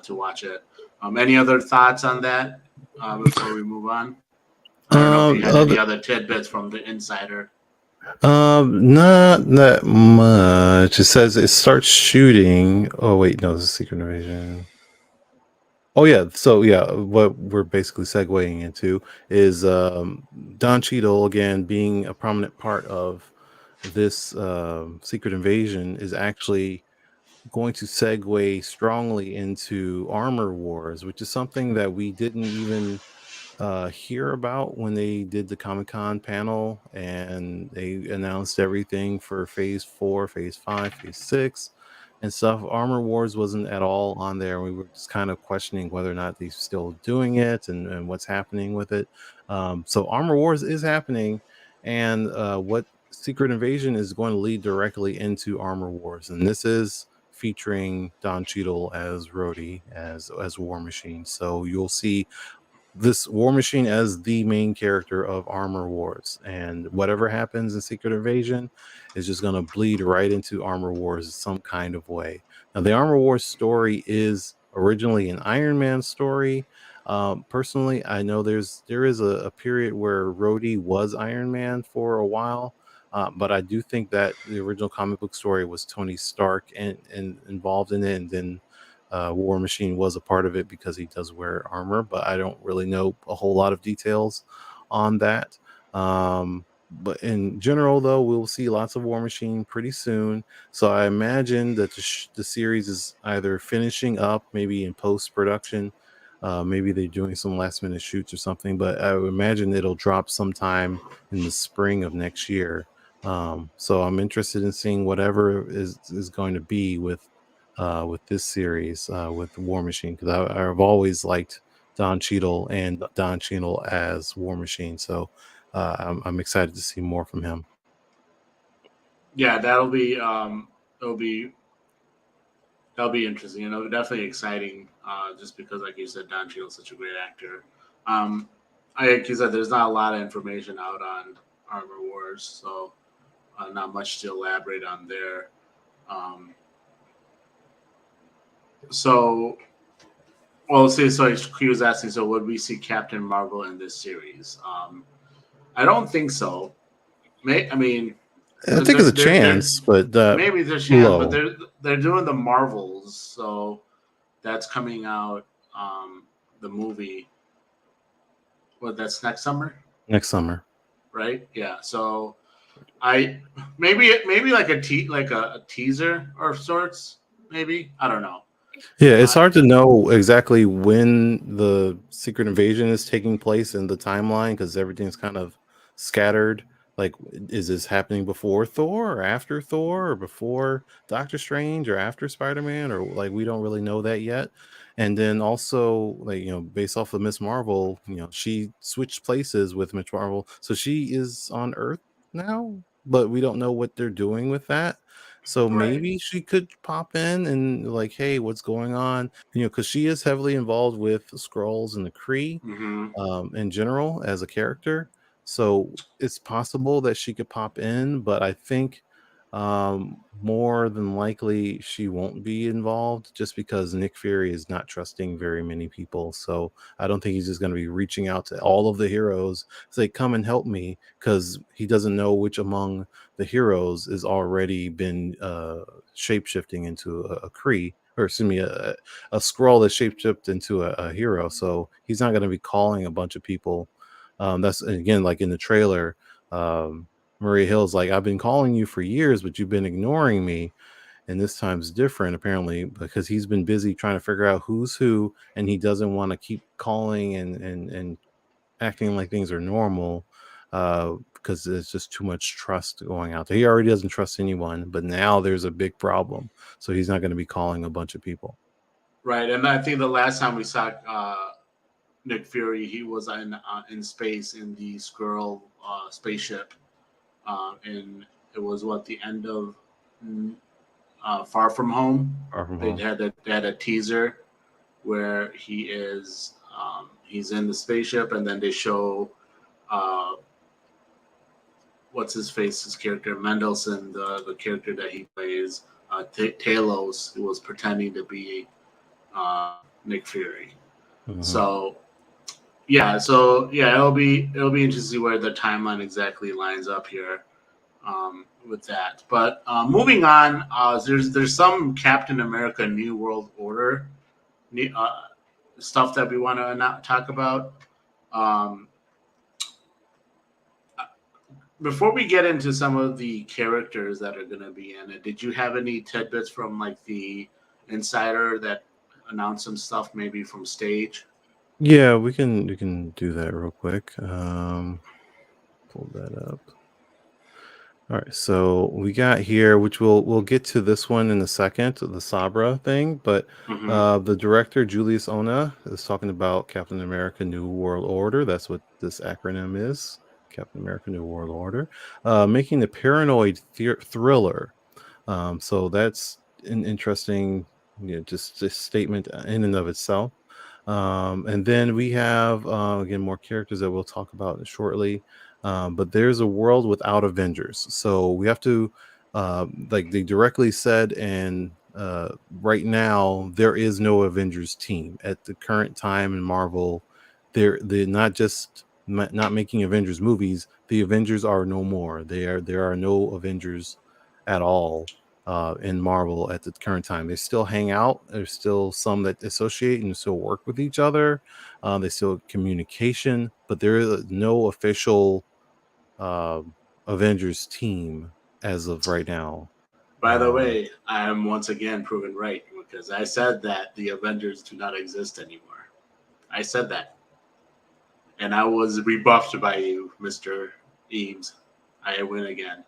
to watch it. Any other thoughts on that before we move on? I don't know if you had any other tidbits from the insider. Not that much. It says it starts shooting. Oh wait, no, this is Secret Invasion. Oh yeah, so yeah, what we're basically segueing into is Don Cheadle again being a prominent part of this Secret Invasion is actually going to segue strongly into Armor Wars, which is something that we didn't even hear about when they did the Comic-Con panel and they announced everything for phase 4, phase 5, phase 6 and stuff. Armor Wars wasn't at all on there. We were just kind of questioning whether or not they're still doing it and what's happening with it. So Armor Wars is happening, and what Secret Invasion is going to lead directly into Armor Wars, and this is featuring Don Cheadle as Rhodey, as War Machine. So you'll see this War Machine as the main character of Armor Wars, and whatever happens in Secret Invasion is just going to bleed right into Armor Wars in some kind of way. Now, the Armor Wars story is originally an Iron Man story. Personally, I know there is a period where Rhodey was Iron Man for a while, but I do think that the original comic book story was Tony Stark and involved in it, and then War Machine was a part of it because he does wear armor, but I don't really know a whole lot of details on that. But in general, though, we'll see lots of War Machine pretty soon. So I imagine that the series is either finishing up, maybe in post production. Maybe they're doing some last minute shoots or something, but I would imagine it'll drop sometime in the spring of next year. So I'm interested in seeing whatever is going to be with this series with War Machine, because I've always liked Don Cheadle and Don Cheadle as War Machine. So I'm excited to see more from him. Yeah, that'll be interesting. Definitely exciting. Just because, like you said, Don Cheadle's such a great actor. Like you said, there's not a lot of information out on Armor Wars, so not much to elaborate on there. So he was asking, so would we see Captain Marvel in this series? I don't think so. I mean, I think there's a chance, but maybe there's a chance, low. but they're doing the Marvels, so that's coming out. The movie, that's next summer. Next summer, right? Yeah. So maybe like a teaser or sorts. Maybe, I don't know. Yeah, it's hard to know exactly when the Secret Invasion is taking place in the timeline because everything's kind of scattered. Like, is this happening before Thor or after Thor or before Doctor Strange or after Spider-Man, or like we don't really know that yet. And then also, like, based off of Miss Marvel, she switched places with Miss Marvel, so she is on Earth now, but we don't know what they're doing with that. So maybe she could pop in and like, hey, what's going on? Because she is heavily involved with the Skrulls and the Kree in general as a character. So it's possible that she could pop in, but I think more than likely she won't be involved just because Nick Fury is not trusting very many people. So I don't think he's just going to be reaching out to all of the heroes, say, come and help me, because he doesn't know which among the heroes is already been shape-shifting into a Kree, or excuse me, a Skrull that's shape-shifted into a hero. So he's not going to be calling a bunch of people. That's, again, like in the trailer, Maria Hill's like, I've been calling you for years, but you've been ignoring me. And this time's different, apparently, because he's been busy trying to figure out who's who, and he doesn't want to keep calling and acting like things are normal because there's just too much trust going out there. He already doesn't trust anyone, but now there's a big problem. So he's not going to be calling a bunch of people. Right. And I think the last time we saw Nick Fury, he was in space in the Skrull spaceship. And it was the end of Far From Home. They had a teaser where he is he's in the spaceship, and then they show what's his character Mendelsohn, the character that he plays, Talos, who was pretending to be Nick Fury. So it'll be interesting to see where the timeline exactly lines up here with that. But moving on, there's some Captain America New World Order stuff that we want to talk about. Before we get into some of the characters that are going to be in it, did you have any tidbits from like the insider that announced some stuff maybe from stage? Yeah, we can do that real quick. Pull that up. All right, so we got here, which we'll get to this one in a second, the Sabra thing, but the director Julius Ona is talking about Captain America New World Order. That's what this acronym is, Captain America New World Order, making the paranoid thriller. So that's an interesting, just a statement in and of itself. And then we have again more characters that we'll talk about shortly. But there's a world without Avengers, so we have to like they directly said, and right now there is no Avengers team at the current time in Marvel. They're not just not making Avengers movies. The Avengers are no more. There are no Avengers at all in Marvel at the current time. They still hang out. There's still some that associate and still work with each other. They still communication, but there is no official Avengers team as of right now. By the way, I am once again proven right because I said that the Avengers do not exist anymore. I said that. And I was rebuffed by you, Mr. Eames. I win again.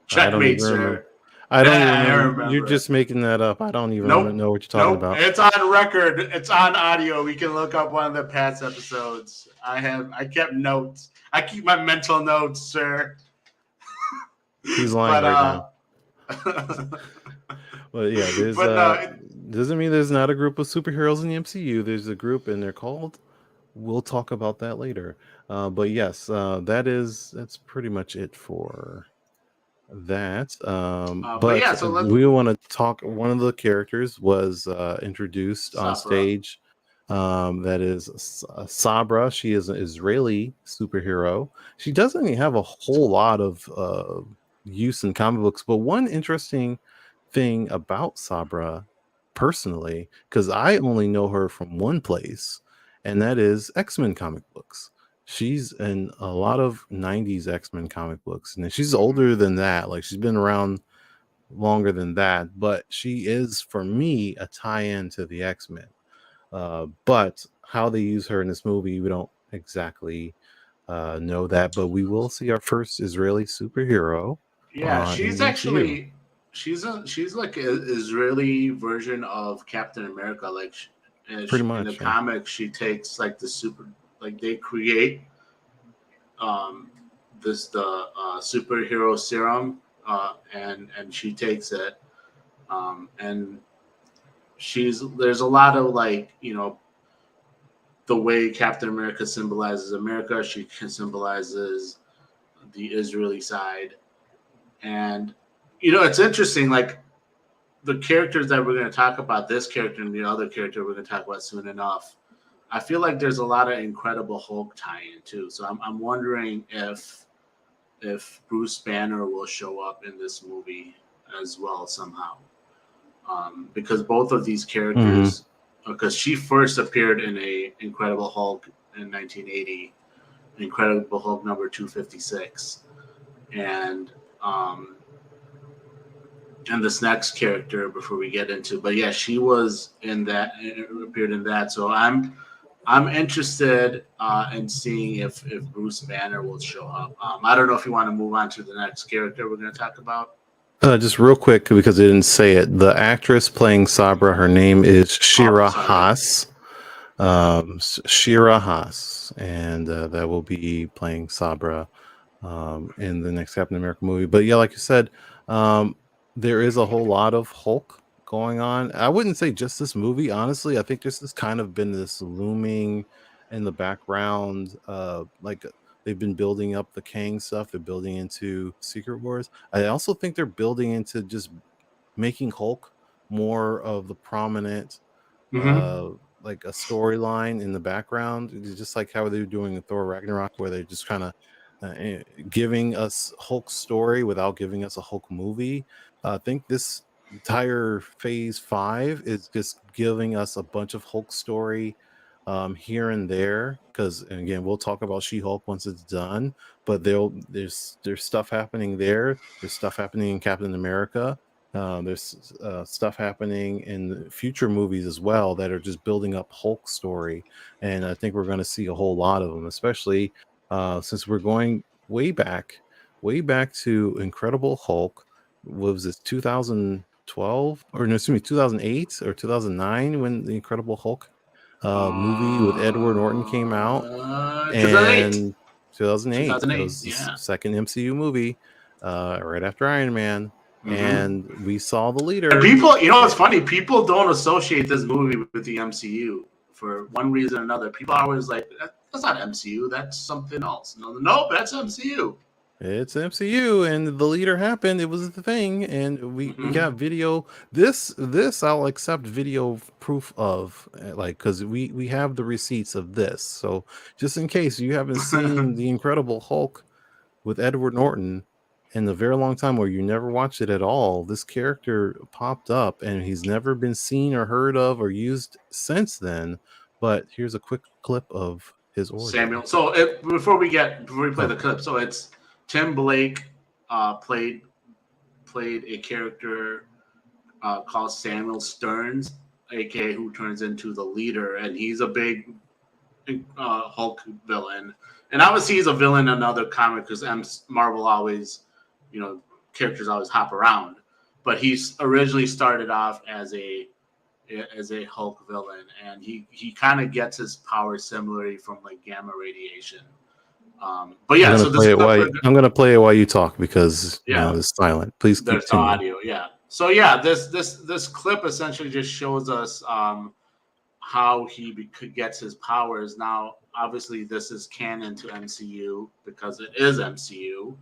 Checkmate, sir. I don't Yeah, even I remember. remember. You're just making that up. I don't even know what you're talking about. It's on record. It's on audio. We can look up one of the past episodes. I kept notes. I keep my mental notes, sir. He's lying right now. Well, yeah, there's doesn't mean there's not a group of superheroes in the MCU. There's a group, and they're called. We'll talk about that later. But yes, that's pretty much it for that. But yeah, so we want to talk. One of the characters was introduced on stage. That is Sabra. She is an Israeli superhero. She doesn't even have a whole lot of use in comic books, but one interesting thing about Sabra personally, because I only know her from one place, and that is X-Men comic books. She's in a lot of 90s X-Men comic books, and she's older than that. Like, she's been around longer than that, but she is, for me, a tie-in to the X-Men. But how they use her in this movie, we don't exactly know that, but we will see our first Israeli superhero. Yeah, she's actually she's like an Israeli version of Captain America. Like, pretty much in the comics, she takes like they create the superhero serum, and she takes it, and there's a lot of, like, the way Captain America symbolizes America, she symbolizes the Israeli side. And it's interesting, like, the characters that we're going to talk about, this character and the other character we're going to talk about soon enough, I feel like there's a lot of Incredible Hulk tie-in too. So I'm wondering if Bruce Banner will show up in this movie as well somehow, because both of these characters, because she first appeared in a Incredible Hulk in 1980, Incredible Hulk number 256, and this next character before we get into, but yeah, she was in that, appeared in that. So I'm interested in seeing if Bruce Banner will show up. I don't know if you want to move on to the next character we're going to talk about. Just real quick, because they didn't say it. The actress playing Sabra, her name is Shira Haas. Shira Haas, and that will be playing Sabra in the next Captain America movie. But yeah, like you said, there is a whole lot of Hulk going on. I wouldn't say just this movie, honestly. I think this has kind of been this looming in the background. Like, they've been building up the Kang stuff. They're building into Secret Wars. I also think they're building into just making Hulk more of the prominent, like, a storyline in the background. It's just like how they're doing in Thor Ragnarok, where they're just kind of giving us Hulk's story without giving us a Hulk movie. I think this entire phase 5 is just giving us a bunch of Hulk story here and there, because, again, we'll talk about She-Hulk once it's done, but there's stuff happening there. There's stuff happening in Captain America. There's stuff happening in future movies as well that are just building up Hulk story, and I think we're going to see a whole lot of them, especially since we're going way back to Incredible Hulk. What was this, 2012 or no, excuse me, 2008 or 2009 when the Incredible Hulk movie with Edward Norton came out? 2008. 2008. It was the second MCU movie, right after Iron Man. And we saw the leader. And people, what's funny? People don't associate this movie with the MCU for one reason or another. People are always like, that's not MCU. That's something else. No, that's MCU. It's MCU, and the leader happened. It was the thing, and we got video. This I'll accept video proof of, like, because we have the receipts of this. So just in case you haven't seen the Incredible Hulk with Edward Norton, in a very long time, where you never watched it at all, this character popped up and he's never been seen or heard of or used since then. But here's a quick clip of his origin. Samuel. So before we play the clip, so it's Tim Blake played a character called Samuel Stearns, aka who turns into the leader, and he's a big Hulk villain. And obviously he's a villain in another comic because Marvel always, characters always hop around. But he's originally started off as a Hulk villain, and he kind of gets his power similarly from like gamma radiation. But yeah, I'm gonna play it while you talk because it's silent. Please keep there's no audio. Yeah. So yeah, this clip essentially just shows us how he gets his powers. Now, obviously, this is canon to MCU because it is MCU,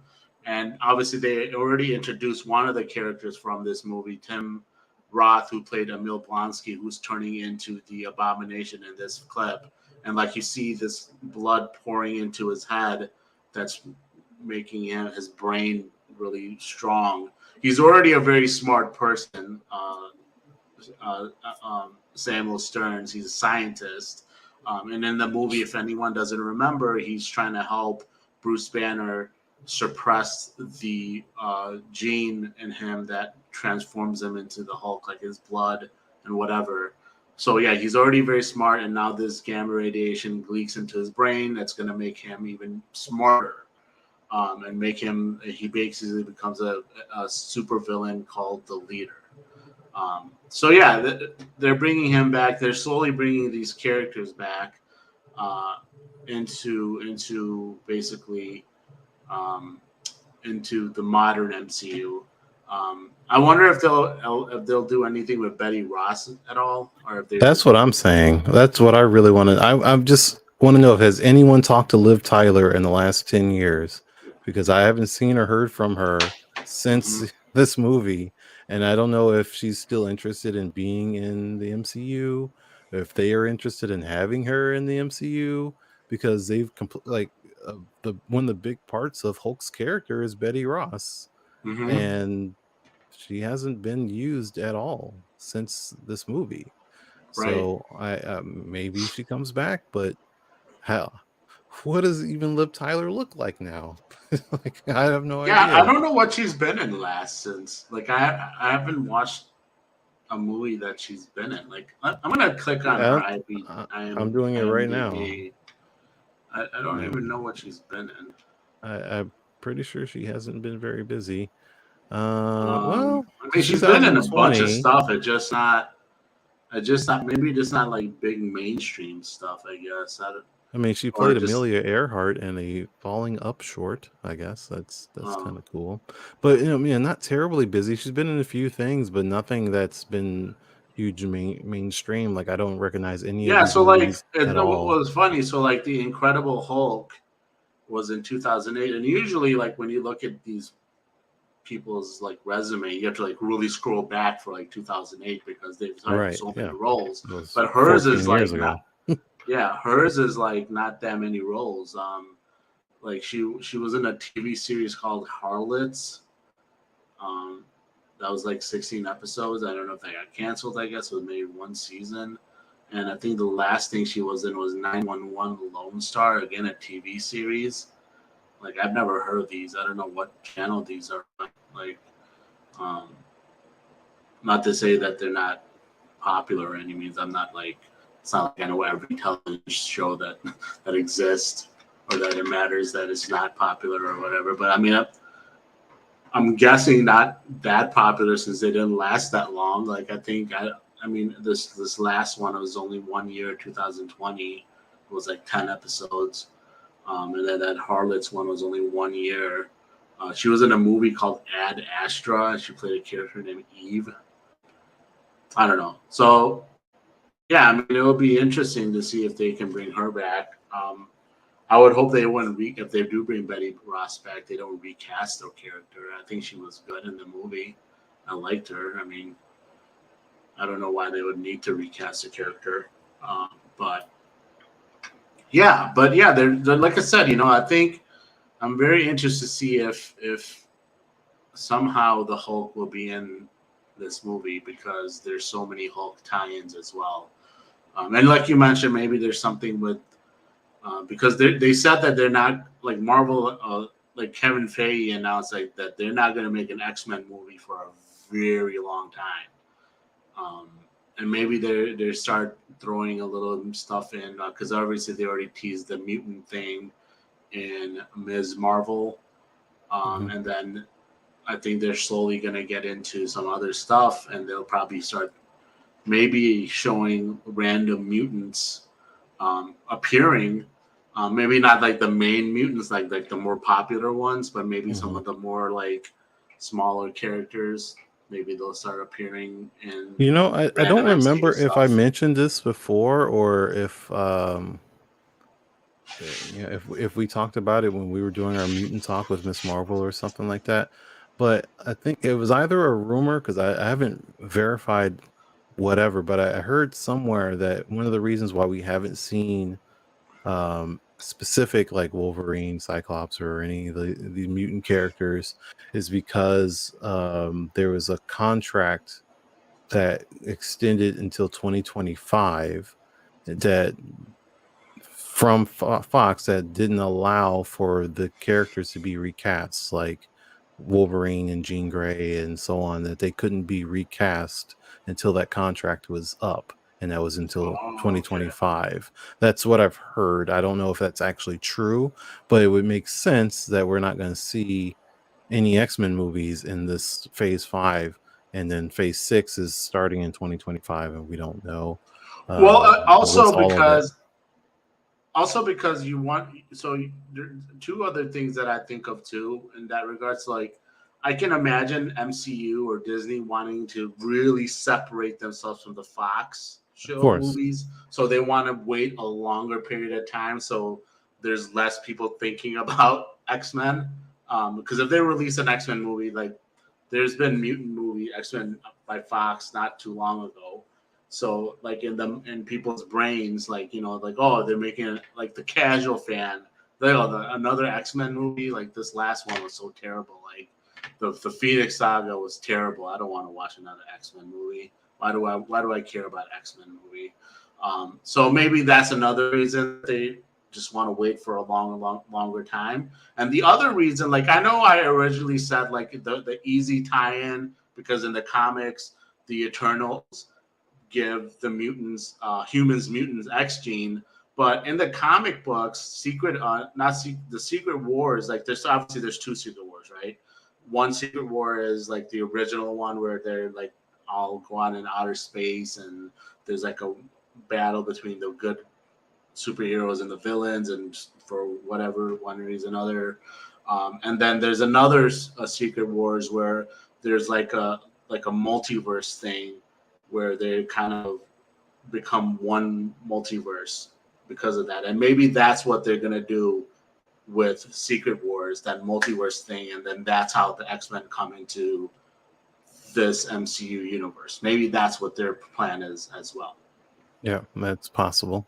and obviously they already introduced one of the characters from this movie, Tim Roth, who played Emil Blonsky, who's turning into the Abomination in this clip. And like you see this blood pouring into his head, that's making his brain really strong. He's already a very smart person, Samuel Stearns. He's a scientist. And in the movie, if anyone doesn't remember, he's trying to help Bruce Banner suppress the gene in him that transforms him into the Hulk, like his blood and whatever. So yeah, he's already very smart, and now this gamma radiation leaks into his brain. That's going to make him even smarter, and he basically becomes a super villain called the Leader. So yeah, they're bringing him back. They're slowly bringing these characters back into basically into the modern MCU. I wonder if they'll do anything with Betty Ross at all, or if that's what I'm saying. That's what I really want to. I just want to know if has anyone talked to Liv Tyler in the last 10 years, because I haven't seen or heard from her since this movie, and I don't know if she's still interested in being in the MCU, if they are interested in having her in the MCU, because they've one of the big parts of Hulk's character is Betty Ross, and she hasn't been used at all since this movie. Right. So I maybe she comes back, but what does even Liv Tyler look like now? Like, I have no idea. Yeah, I don't know what she's been in last since. Like I haven't watched a movie that she's been in. Like I'm gonna click on her I'm doing it right now. I don't even know what she's been in. I'm pretty sure she hasn't been very busy. Well, I mean, she's been in a bunch of stuff. Maybe just not like big mainstream stuff, I guess. I mean, she played Amelia Earhart in a Falling Up short. I guess that's kind of cool. But not terribly busy. She's been in a few things, but nothing that's been huge mainstream. Like I don't recognize any. Yeah, of these so like at all. What was funny. So like the Incredible Hulk was in 2008, and usually like when you look at these people's like resume, you have to like really scroll back for like 2008 because they've had so many roles. But hers is like hers is like not that many roles. Like she was in a TV series called Harlots. That was like 16 episodes. I don't know if that got canceled. I guess it was maybe one season. And I think the last thing she was in was 911 Lone Star, again a TV series. Like I've never heard of these. I don't know what channel these are. Like, not to say that they're not popular or any means. I'm not like, it's not like I know every television show that exists or that it matters that it's not popular or whatever. But I mean, I'm guessing not that popular since they didn't last that long. Like I think I mean this last one, it was only 1 year, 2020. It was like 10 episodes. And then that Harlots one was only 1 year. She was in a movie called Ad Astra. She played a character named Eve. I don't know. So, yeah, I mean, it would be interesting to see if they can bring her back. I would hope they wouldn't if they do bring Betty Ross back, they don't recast her character. I think she was good in the movie. I liked her. I mean, I don't know why they would need to recast the character, but. They're like I said, I think I'm very interested to see if somehow the Hulk will be in this movie because there's so many Hulk tie-ins as well. And like you mentioned, maybe there's something with because they said that they're not like Marvel, like Kevin Feige announced like that they're not going to make an X-Men movie for a very long time. And maybe they start throwing a little stuff in because obviously they already teased the mutant thing in Ms. Marvel, and then I think they're slowly going to get into some other stuff, and they'll probably start maybe showing random mutants appearing. Maybe not like the main mutants, like the more popular ones, but maybe some of the more like smaller characters. Maybe they'll start appearing in. You know, I don't random remember MCU if I stuff. mentioned this before or if if we talked about it when we were doing our mutant talk with Miss Marvel or something like that. But I think it was either a rumor because I haven't verified whatever, but I heard somewhere that one of the reasons why we haven't seen specific like Wolverine, Cyclops, or any of the mutant characters is because there was a contract that extended until 2025 that from Fox that didn't allow for the characters to be recast, like Wolverine and Jean Grey and so on, that they couldn't be recast until that contract was up, and that was until 2025. That's what I've heard. I don't know if that's actually true, but it would make sense that we're not going to see any X-Men movies in this Phase 5, and then Phase 6 is starting in 2025, and we don't know. Well, also what's all of it. because you want there are two other things that I think of too in that regards. Like I can imagine MCU or Disney wanting to really separate themselves from the Fox show movies, so they want to wait a longer period of time so there's less people thinking about X-Men. Because if they release an X-Men movie, like there's been mutant movie X-Men by Fox not too long ago. So like in people's brains, like like they're making it, like the casual fan, another X-Men movie. Like this last one was so terrible. Like the Phoenix Saga was terrible. I don't want to watch another X-Men movie. Why do I care about X-Men movie? So maybe that's another reason they just want to wait for a longer time. And the other reason, like I know I originally said like the easy tie-in because in the comics the Eternals give the mutants, mutants X gene, but in the comic books, the Secret Wars, like there's two Secret Wars, right? One Secret War is like the original one where they're like all go on in outer space and there's like a battle between the good superheroes and the villains, and for whatever one reason or another. And then there's another Secret Wars where there's like a multiverse thing where they kind of become one multiverse because of that. And maybe that's what they're going to do with Secret Wars, that multiverse thing. And then that's how the X-Men come into this MCU universe. Maybe that's what their plan is as well. Yeah, that's possible.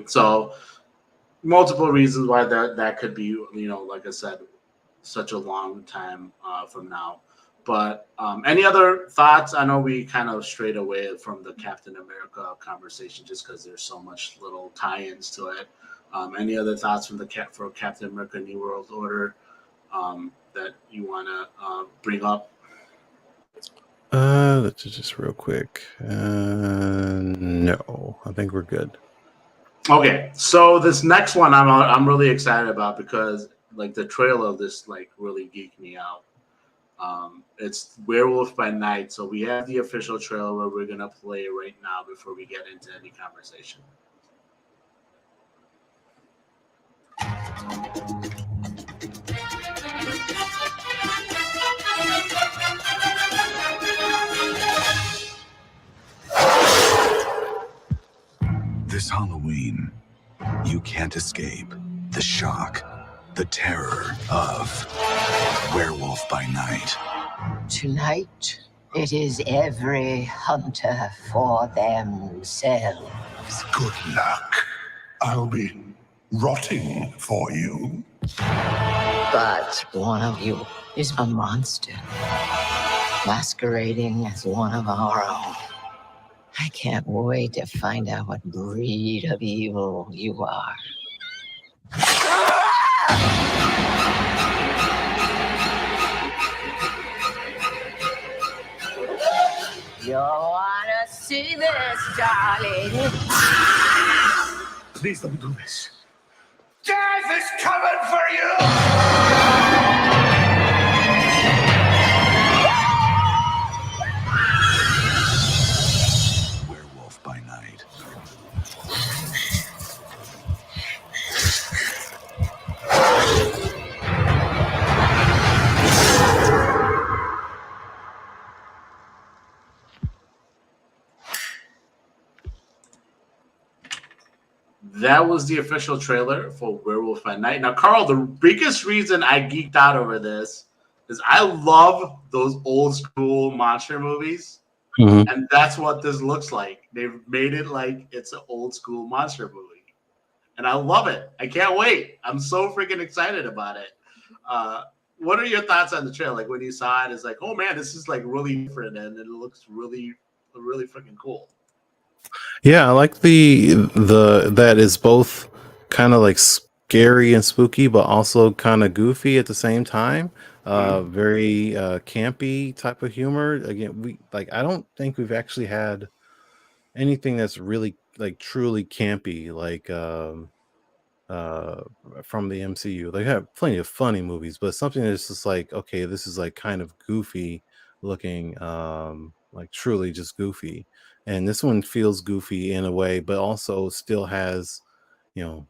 So multiple reasons why that could be, like I said, such a long time from now. But any other thoughts? I know we kind of strayed away from the Captain America conversation just because there's so much little tie-ins to it. Any other thoughts from for Captain America New World Order that you want to bring up? Let's just real quick. No, I think we're good. Okay, so this next one I'm really excited about because like the trailer of this like really geeked me out. It's Werewolf by Night. So we have the official trailer we're gonna play right now before we get into any conversation. This Halloween, you can't escape the shock, the terror of Werewolf by Night. Tonight, it is every hunter for themselves. Good luck. I'll be rotting for you. But one of you is a monster, masquerading as one of our own. I can't wait to find out what breed of evil you are. You wanna see this, darling? Please don't do this. Death is coming for you! Werewolf by Night. That was the official trailer for Werewolf by Night. Now, Carl, the biggest reason I geeked out over this is I love those old school monster movies. Mhm. And that's what this looks like. They've made it like it's an old school monster movie. And I love it. I can't wait. I'm so freaking excited about it. What are your thoughts on the trailer? Like when you saw it, it's like, oh man, this is like really different and it looks really, really freaking cool. Yeah, I like the that is both kind of like scary and spooky, but also kind of goofy at the same time. Very campy type of humor. Again, I don't think we've actually had anything that's really like truly campy, like uh from the MCU. They have plenty of funny movies, but something that's just like, okay, this is like kind of goofy looking, like truly just goofy. And this one feels goofy in a way, but also still has, you know,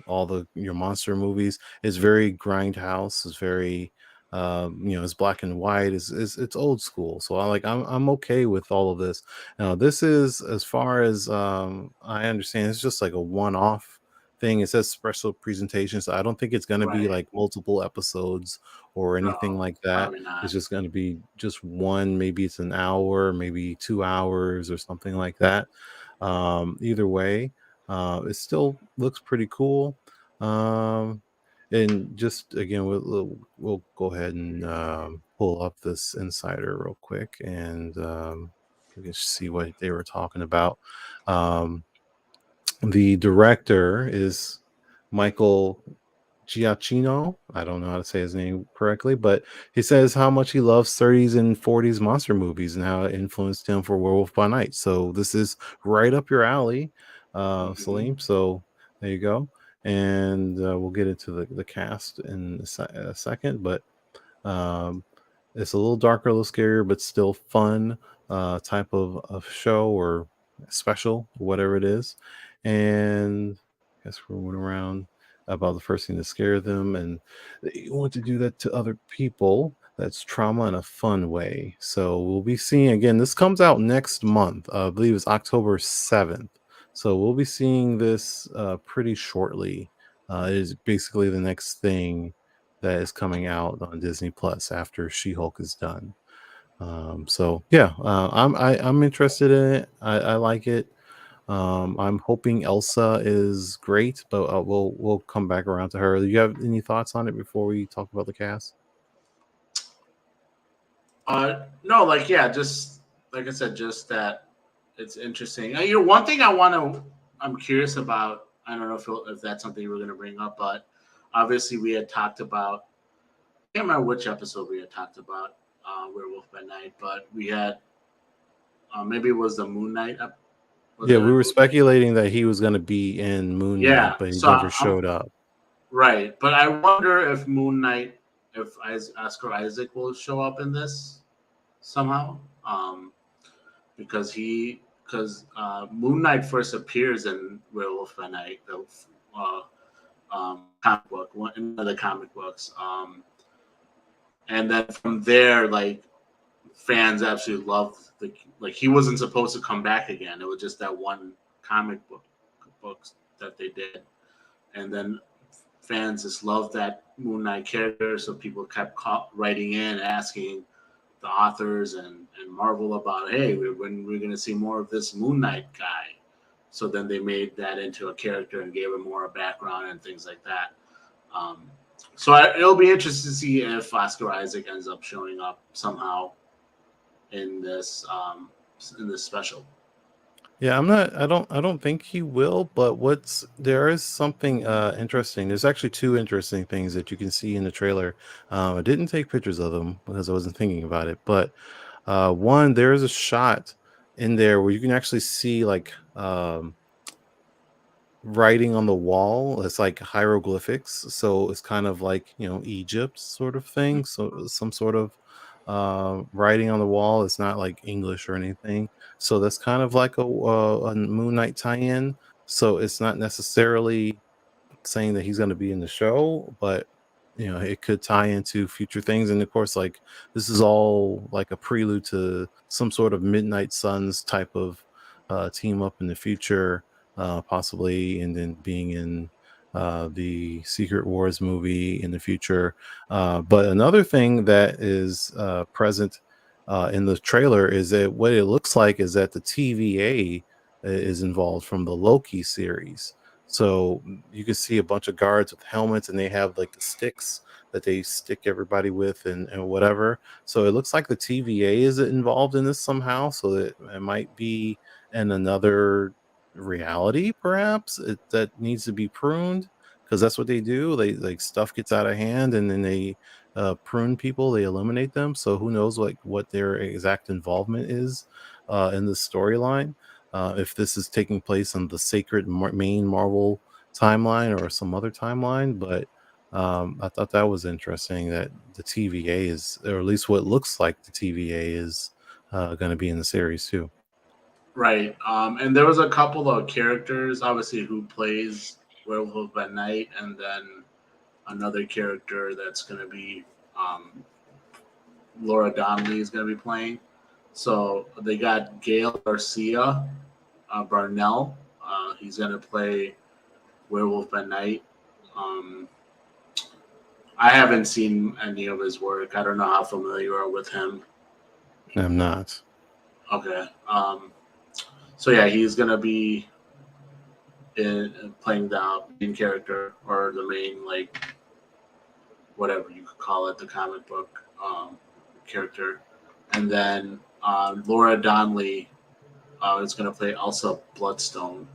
all the your monster movies. Is very grindhouse. It's very it's black and white. It's old school. So I'm okay with all of this. Now this is, as far as I understand, it's just like a one-off thing. It says special presentation, so I don't think it's going to be Right. like multiple episodes or anything No, like that. probably not. It's just going to be just one. Maybe it's an hour, maybe 2 hours or something like that. Either way, it still looks pretty cool. Um, and just again, we'll go ahead and pull up this insider real quick, and we can see what they were talking about. Um, the director is Michael Giacchino. I don't know how to say his name correctly, but he says how much he loves 30s and 40s monster movies and how it influenced him for Werewolf by Night. So this is right up your alley, Salim. So there you go. And we'll get into the cast in a second, but um, it's a little darker, a little scarier, but still fun type of show or special, whatever it is. And I guess we're moving around about the first thing to scare them, and you want to do that to other people. That's trauma in a fun way. So we'll be seeing again. This comes out next month. I believe it's October 7th. So we'll be seeing this pretty shortly. It is basically the next thing that is coming out on Disney Plus after She-Hulk is done. So yeah, I'm interested in it. I like it. I'm hoping Elsa is great, but we'll come back around to her. Do you have any thoughts on it before we talk about the cast? No, like yeah, just like I said, just that it's interesting. One thing I'm curious about. I don't know if that's something you were going to bring up, but obviously we had talked about. I can't remember which episode we had talked about Werewolf by Night, but we had maybe it was the Moon Knight. Yeah, we were speculating that he was going to be in Moon Knight, Yeah, but he so never showed up. Right, but I wonder if Moon Knight, if Oscar Isaac will show up in this somehow, because Moon Knight first appears in Werewolf by Night, the comic book, one of the comic books, and then from there, like fans absolutely loved like he wasn't supposed to come back again. It was just that one comic books that they did, and then fans just loved that Moon Knight character, so people kept writing in asking the authors and Marvel about, hey, when we're going to see more of this Moon Knight guy. So then they made that into a character and gave him more background and things like that. So it'll be interesting to see if Oscar Isaac ends up showing up somehow in this special. Yeah, I'm not. I don't think he will. But there is something interesting. There's actually two interesting things that you can see in the trailer. I didn't take pictures of them because I wasn't thinking about it. But one, there is a shot in there where you can actually see like writing on the wall. It's like hieroglyphics, so it's kind of like Egypt sort of thing. So some sort of writing on the wall. It's not like English or anything. So that's kind of like a Moon Knight tie-in. So it's not necessarily saying that he's going to be in the show, but it could tie into future things. And of course, like this is all like a prelude to some sort of Midnight Suns type of team up in the future, possibly, and then being in the Secret Wars movie in the future. But another thing that is present in the trailer is that what it looks like is that the TVA is involved from the Loki series. So you can see a bunch of guards with helmets, and they have like the sticks that they stick everybody with, and whatever. So it looks like the TVA is involved in this somehow. So that it might be in another reality, perhaps that needs to be pruned, because that's what they do. They like stuff gets out of hand, and then they prune people, they eliminate them. So who knows like what their exact involvement is in the storyline. If this is taking place on the sacred main Marvel timeline or some other timeline. But I thought that was interesting that the TVA is, or at least what looks like the TVA is going to be in the series too. Right. And there was a couple of characters, obviously, who plays Werewolf by Night, and then another character that's going to be Laura Donnelly is going to be playing. So they got Gail Garcia Barnell. He's going to play Werewolf by Night. I haven't seen any of his work. I don't know how familiar you are with him. I'm not. Okay. So yeah, he's going to be playing the main character, or the main, like, whatever you could call it, the comic book character. And then Laura Donnelly is going to play Elsa Bloodstone.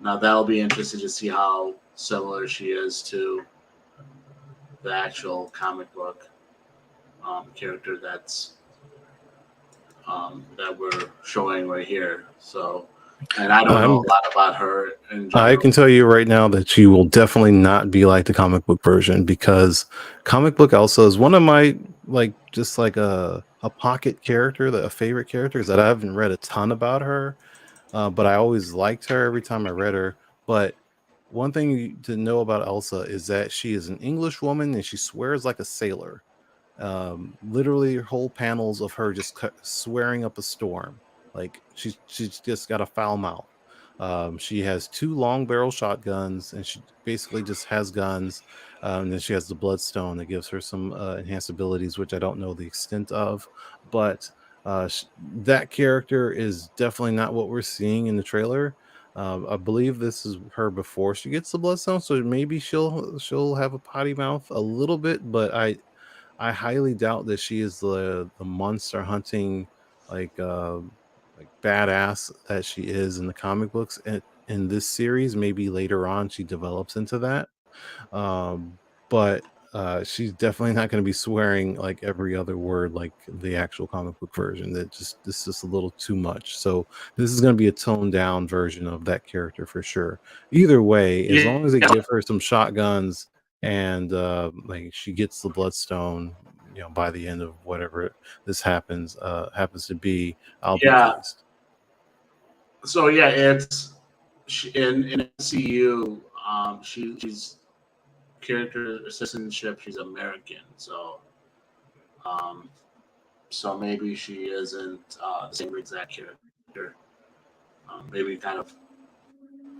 Now that'll be interesting to see how similar she is to the actual comic book character that's that we're showing right here. So, and I don't know a lot about her in general. I can tell you right now that she will definitely not be like the comic book version, because comic book Elsa is one of my just like a pocket character, a favorite characters that I haven't read a ton about her, but I always liked her every time I read her. But one thing to know about Elsa is that she is an English woman and she swears like a sailor. Literally whole panels of her just swearing up a storm. Like she's just got a foul mouth. She has 2 long barrel shotguns, and she basically just has guns. And then she has the Bloodstone that gives her some enhanced abilities, which I don't know the extent of. But that character is definitely not what we're seeing in the trailer. I believe this is her before she gets the Bloodstone, so maybe she'll have a potty mouth a little bit, but I highly doubt that she is the monster hunting like badass that she is in the comic books. And in this series, maybe later on she develops into that. But she's definitely not going to be swearing like every other word like the actual comic book version. This is just a little too much. So this is going to be a toned down version of that character for sure. Either way, as long as they give her some shotguns and like she gets the Bloodstone, by the end of whatever this happens to be, I'll be pleased. So yeah, it's in MCU. She's character citizenship. She's American, so so maybe she isn't the same exact character. Maybe kind of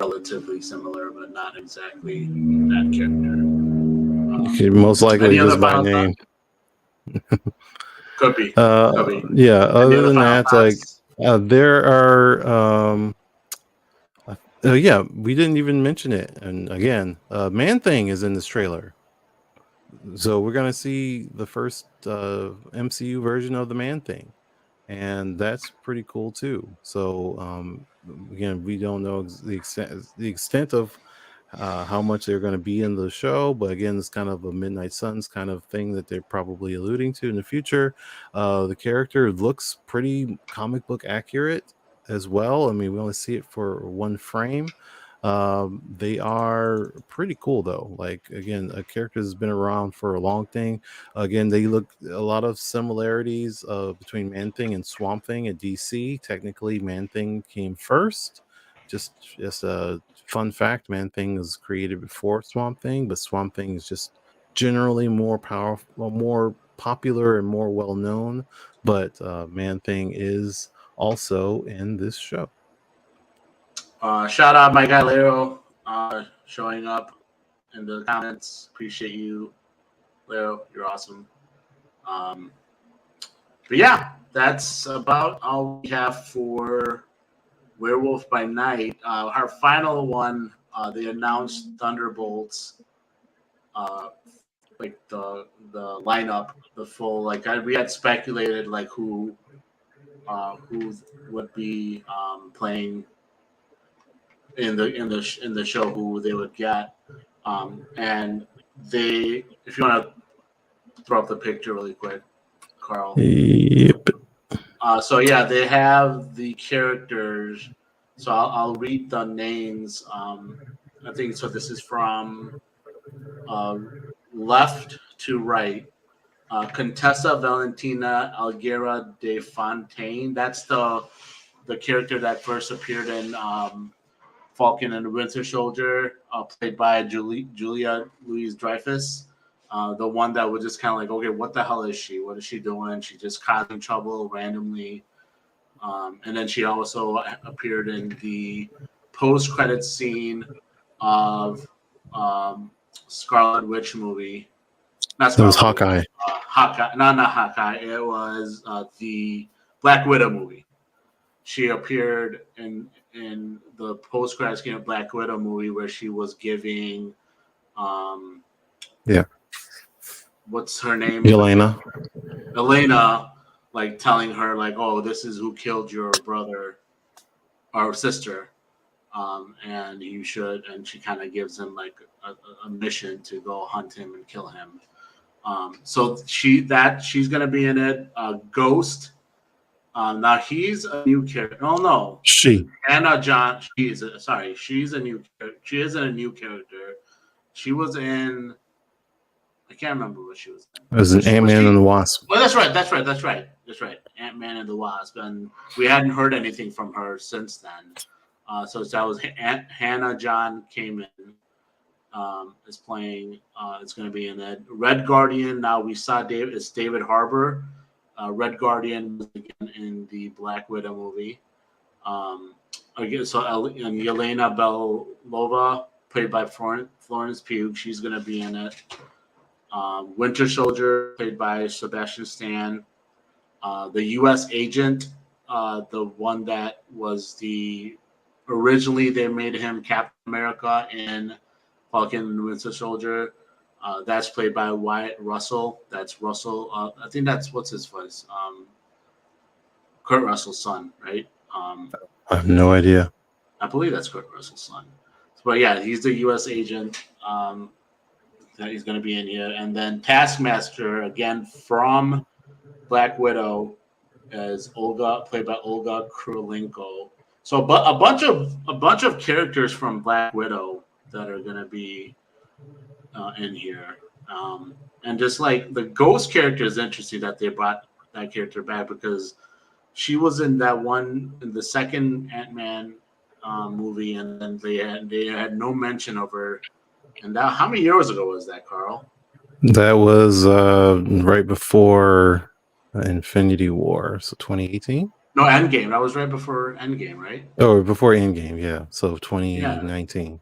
relatively similar, but not exactly that character. She most likely just by name. Could be. Yeah. Other than that, like there are. Yeah, we didn't even mention it. And again, Man Thing is in this trailer. So we're gonna see the first MCU version of the Man-Thing, and that's pretty cool too. So again, we don't know the extent of how much they're going to be in the show, but again, it's kind of a Midnight Suns kind of thing that they're probably alluding to in the future. The character looks pretty comic book accurate as well. I mean, we only see it for one frame. They are pretty cool though. Like again, a character has been around for a long thing. Again, they look a lot of similarities between Man Thing and Swamp Thing at DC. Technically, Man Thing came first. Just a fun fact: Man Thing was created before Swamp Thing, but Swamp Thing is just generally more powerful, more popular, and more well known. But Man Thing is also in this show. Shout out my guy Lero showing up in the comments. Appreciate you, Lero. You're awesome. But yeah, that's about all we have for Werewolf by Night. Our final one, they announced Thunderbolts, like the lineup, the full. Like we had speculated, like who would be playing in the show, who they would get, and they. If you want to throw up the picture really quick, Carl. Yep. So yeah, they have the characters. So I'll read the names. I think so. This is from left to right. Contessa Valentina Alguera de Fontaine. That's the character that first appeared in Falcon and the Winter Soldier, played by Julia Louis-Dreyfus. The one that was just kind of like, okay, what the hell is she? What is she doing? She just causing trouble randomly. And then she also appeared in the post-credit scene of Scarlet Witch movie. Not Scarlet It was Hawkeye. Hawkeye. No, not Hawkeye. It was the Black Widow movie. She appeared in the post-credit scene of Black Widow movie where she was giving what's her name? Elena, like telling her like, oh, this is who killed your brother or sister, and you should. And she kind of gives him like a mission to go hunt him and kill him. So she's gonna be in it. Ghost. Now he's a new character. Oh no, Anna John. She's a new. She isn't a new character. She was in. I can't remember what she was in. It was an Ant-Man and the Wasp. Well, that's right. Ant-Man and the Wasp, and we hadn't heard anything from her since then. So that was Hannah John came in. Is playing. It's going to be in it. Red Guardian. Now we saw it's David Harbour. Red Guardian was again in the Black Widow movie. Again, so and Yelena Belova, played by Florence Pugh, she's going to be in it. Winter Soldier, played by Sebastian Stan. The U.S. Agent, the one that was originally they made him Captain America in Falcon and Winter Soldier. That's played by Wyatt Russell. That's Russell. I think that's what's his voice. Kurt Russell's son, right? I have no idea. I believe that's Kurt Russell's son. But yeah, he's the U.S. agent that he's going to be in here. And then Taskmaster, again from Black Widow, is Olga, played by Olga Kurylenko. So, but a bunch of characters from Black Widow that are going to be in here. And just like the Ghost character is interesting that they brought that character back because she was in the second Ant-Man movie, and then they had no mention of her. And that, how many years ago was that, Carl? That was right before Infinity War, so 2018. No, Endgame. That was right before Endgame, right? Oh, before Endgame, yeah. So 2019. Yeah.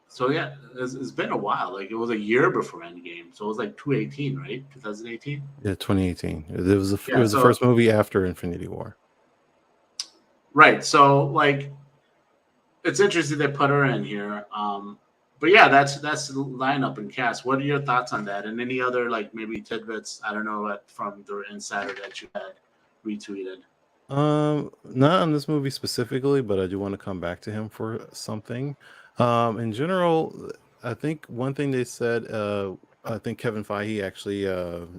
So yeah, it's been a while. Like it was a year before Endgame, so it was like 2018, right? 2018. Yeah, 2018. It was the first movie after Infinity War. Right. So like, it's interesting they put her in here. but yeah, that's the lineup and cast. What are your thoughts on that? And any other like maybe tidbits? I don't know what from the insider that you had retweeted. Not on this movie specifically, but I do want to come back to him for something. In general, I think one thing they said, I think Kevin Feige actually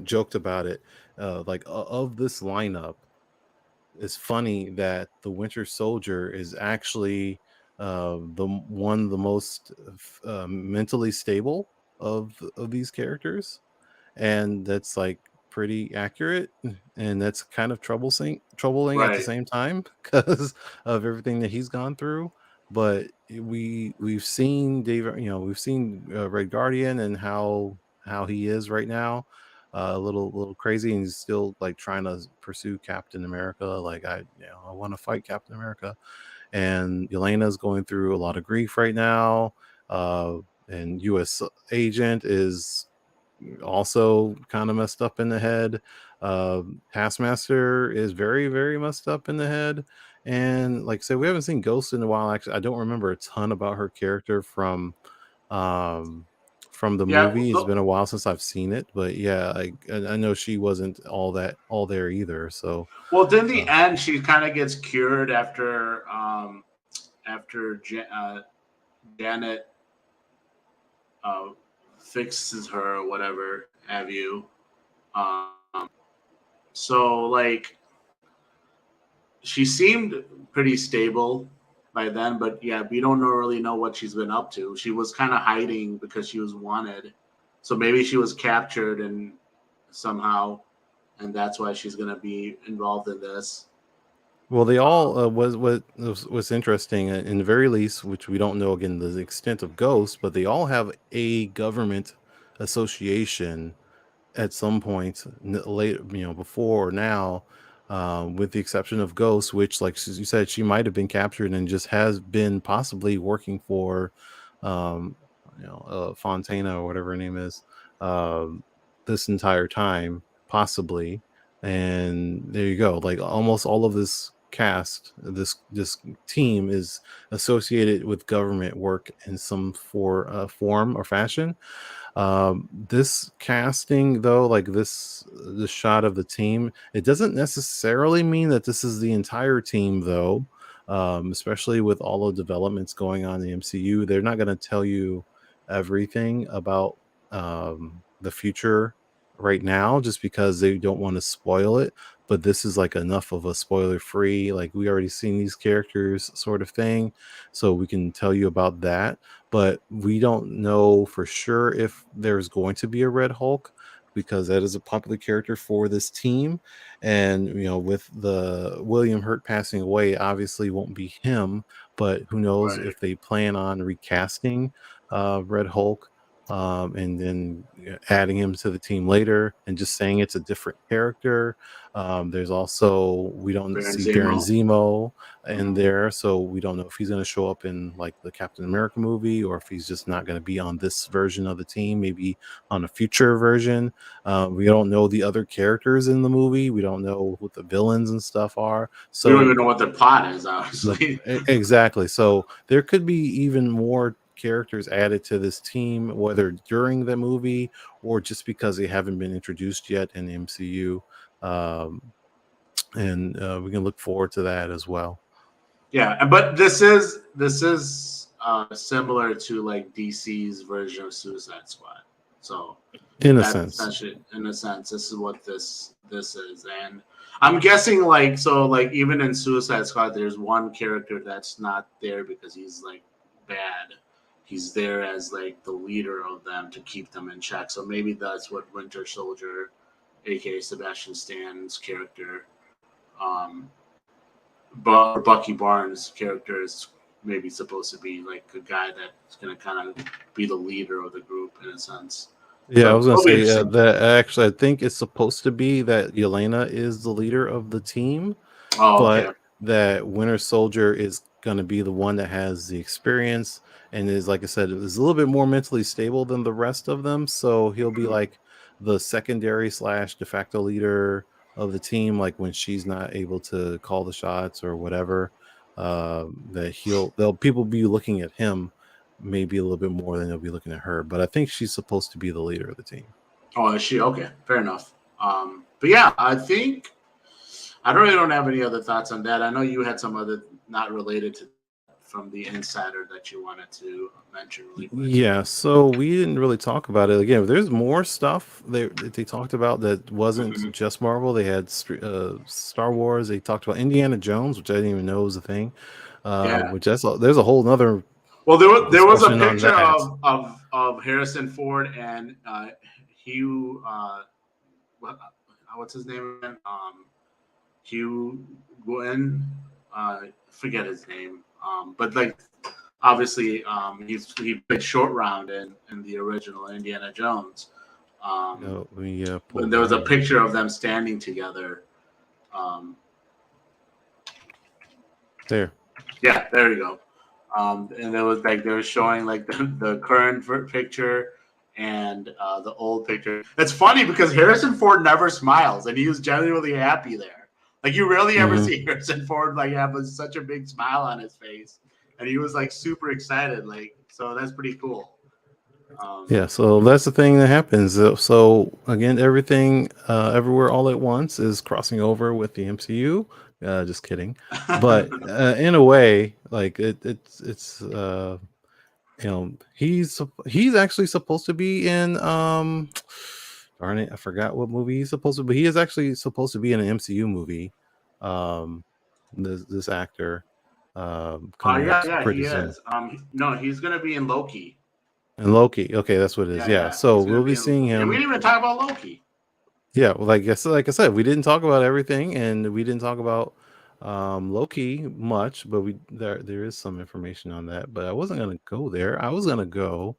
joked about it. Of this lineup, it's funny that the Winter Soldier is actually the most mentally stable of these characters, and that's like pretty accurate, and that's kind of troubling at the Right. same time because of everything that he's gone through. But we've seen David, we've seen Red Guardian and how he is right now, a little crazy, and he's still like trying to pursue Captain America. Like I want to fight Captain America, and Yelena's going through a lot of grief right now. And U.S. Agent is also kind of messed up in the head. Taskmaster is very, very messed up in the head. And like I said, we haven't seen Ghost in a while. Actually, I don't remember a ton about her character um, from the Yeah. movie. It's been a while since I've seen it, but yeah, I know she wasn't all there either. So Well, then the uh, end, she kind of gets cured after Janet uh, fixes her or whatever have you. Um, so like she seemed pretty stable by then, but yeah, we don't really know what she's been up to. She was kind of hiding because she was wanted, so maybe she was captured and somehow, and that's why she's gonna be involved in this. well, they all what's interesting, in the very least, which we don't know again the extent of Ghost, but they all have a government association at some point late, before or now, with the exception of Ghost, which, like you said, she might have been captured and just has been possibly working for, um, Fontana or whatever her name is, this entire time, possibly. And there you go. Like almost all of this cast, this team is associated with government work in some form or fashion. This casting, though, like the shot of the team, it doesn't necessarily mean that this is the entire team, though. Especially with all the developments going on in the MCU, they're not going to tell you everything about the future right now, just because they don't want to spoil it. But this is like enough of a spoiler free, like we already seen these characters sort of thing, so we can tell you about that. But we don't know for sure if there's going to be a Red Hulk, because that is a popular character for this team. And with the William Hurt passing away, obviously won't be him, but who knows Right. if they plan on recasting Red Hulk, and then adding him to the team later and just saying it's a different character. There's also, we don't Baron see Baron Zemo. Zemo in Mhm. there, so we don't know if he's going to show up in like the Captain America movie, or if he's just not going to be on this version of the team, maybe on a future version. We don't know the other characters in the movie. We don't know what the villains and stuff are. We don't So even know what the plot is, honestly. exactly. So there could be even more characters added to this team, whether during the movie or just because they haven't been introduced yet in the MCU. Um, and we can look forward to that as well. Yeah, but this is similar to like DC's version of Suicide Squad. So In a that's sense. essentially, in a sense, this is what this is. And I'm guessing like even in Suicide Squad, there's one character that's not there because he's like bad. He's there as like the leader of them to keep them in check. So maybe that's what Winter Soldier, aka Sebastian Stan's character, um, Bucky Barnes' character is maybe supposed to be like a guy that's going to kind of be the leader of the group in a sense. Yeah, I So was gonna it'll be say interesting. that actually I think it's supposed to be that Yelena is the leader of the team, Oh, but okay. that Winter Soldier is going to be the one that has the experience and is, like I said, is a little bit more mentally stable than the rest of them. So he'll be Mhm. like the secondary slash de facto leader of the team, like when she's not able to call the shots or whatever. That they'll people be looking at him maybe a little bit more than they'll be looking at her. But I think she's supposed to be the leader of the team. Oh, is she? Okay, fair enough. But yeah, I think I don't have any other thoughts on that. I know you had some other not related to from the insider that you wanted to mention really quick. Yeah, so we didn't really talk about it. Again, there's more stuff they talked about that wasn't just Marvel. They had Star Wars. They talked about Indiana Jones, which I didn't even know was a thing. Which there's a whole nother. Well, there was a discussion on picture that. of Harrison Ford and Hugh. What's his name again? Hugh Gwynn. Forget his name. But like obviously he played Short Round in the original Indiana Jones. There was a picture of them standing together. There. Yeah, there you go. And it was like they were showing like the current picture and the old picture. It's funny because Harrison Ford never smiles, and he was genuinely happy there. Like you rarely ever see Harrison Ford like have such a big smile on his face, and he was like super excited. Like so, that's pretty cool. Yeah, so that's the thing that happens. So again, everything, everywhere, all at once is crossing over with the MCU. Just kidding, but in a way, like it's he's actually supposed to be in darn it, I forgot what movie he's supposed to be. He is actually supposed to be in an MCU movie. This actor coming up pretty soon. No, he's gonna be in Loki. And Loki, okay, that's what it is. Yeah. So we'll be seeing him. And we didn't even talk about Loki. Yeah, well, like I said, we didn't talk about everything, and we didn't talk about Loki much, but there is some information on that. But I wasn't gonna go there. I was gonna go,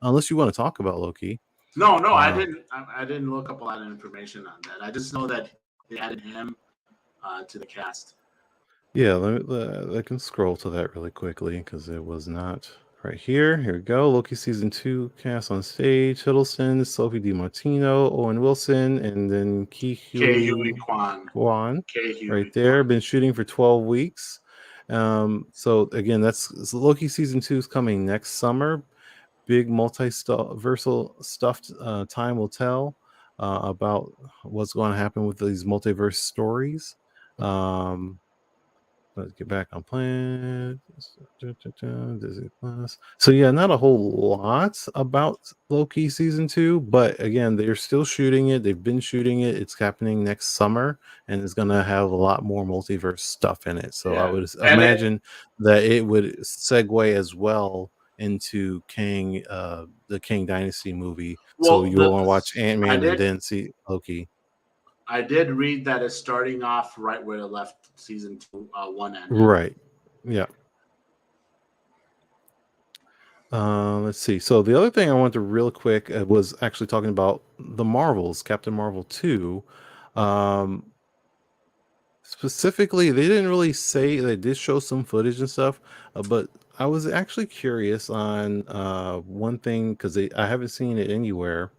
unless you want to talk about Loki. No, I didn't. I didn't look up a lot of information on that. I just know that they added him to the cast. Yeah, I can scroll to that really quickly because it was not. Right here we go. Loki season 2 cast on stage: Hiddleston, Sophie DiMartino, Owen Wilson, and then Ke-Huy Quan. Right there. Been shooting for 12 weeks. So again, that's Loki season 2 is coming next summer. Big multiversal stuff. Time will tell about what's going to happen with these multiverse stories. Let's get back on plan. Disney Plus. So yeah, not a whole lot about Loki season 2, but again, they're still shooting it. They've been shooting it. It's happening next summer, and it's gonna have a lot more multiverse stuff in it. So I would imagine that it would segue as well into Kang, the Kang Dynasty movie. So you want to watch Ant-Man and then see Loki. I did read that it's starting off right where it left season 2, 1 ended. Right. Yeah. Let's see. So the other thing I wanted to real quick was actually talking about the Marvels, Captain Marvel 2. Specifically, they didn't really say, they did show some footage and stuff, but I was actually curious on one thing because I haven't seen it anywhere.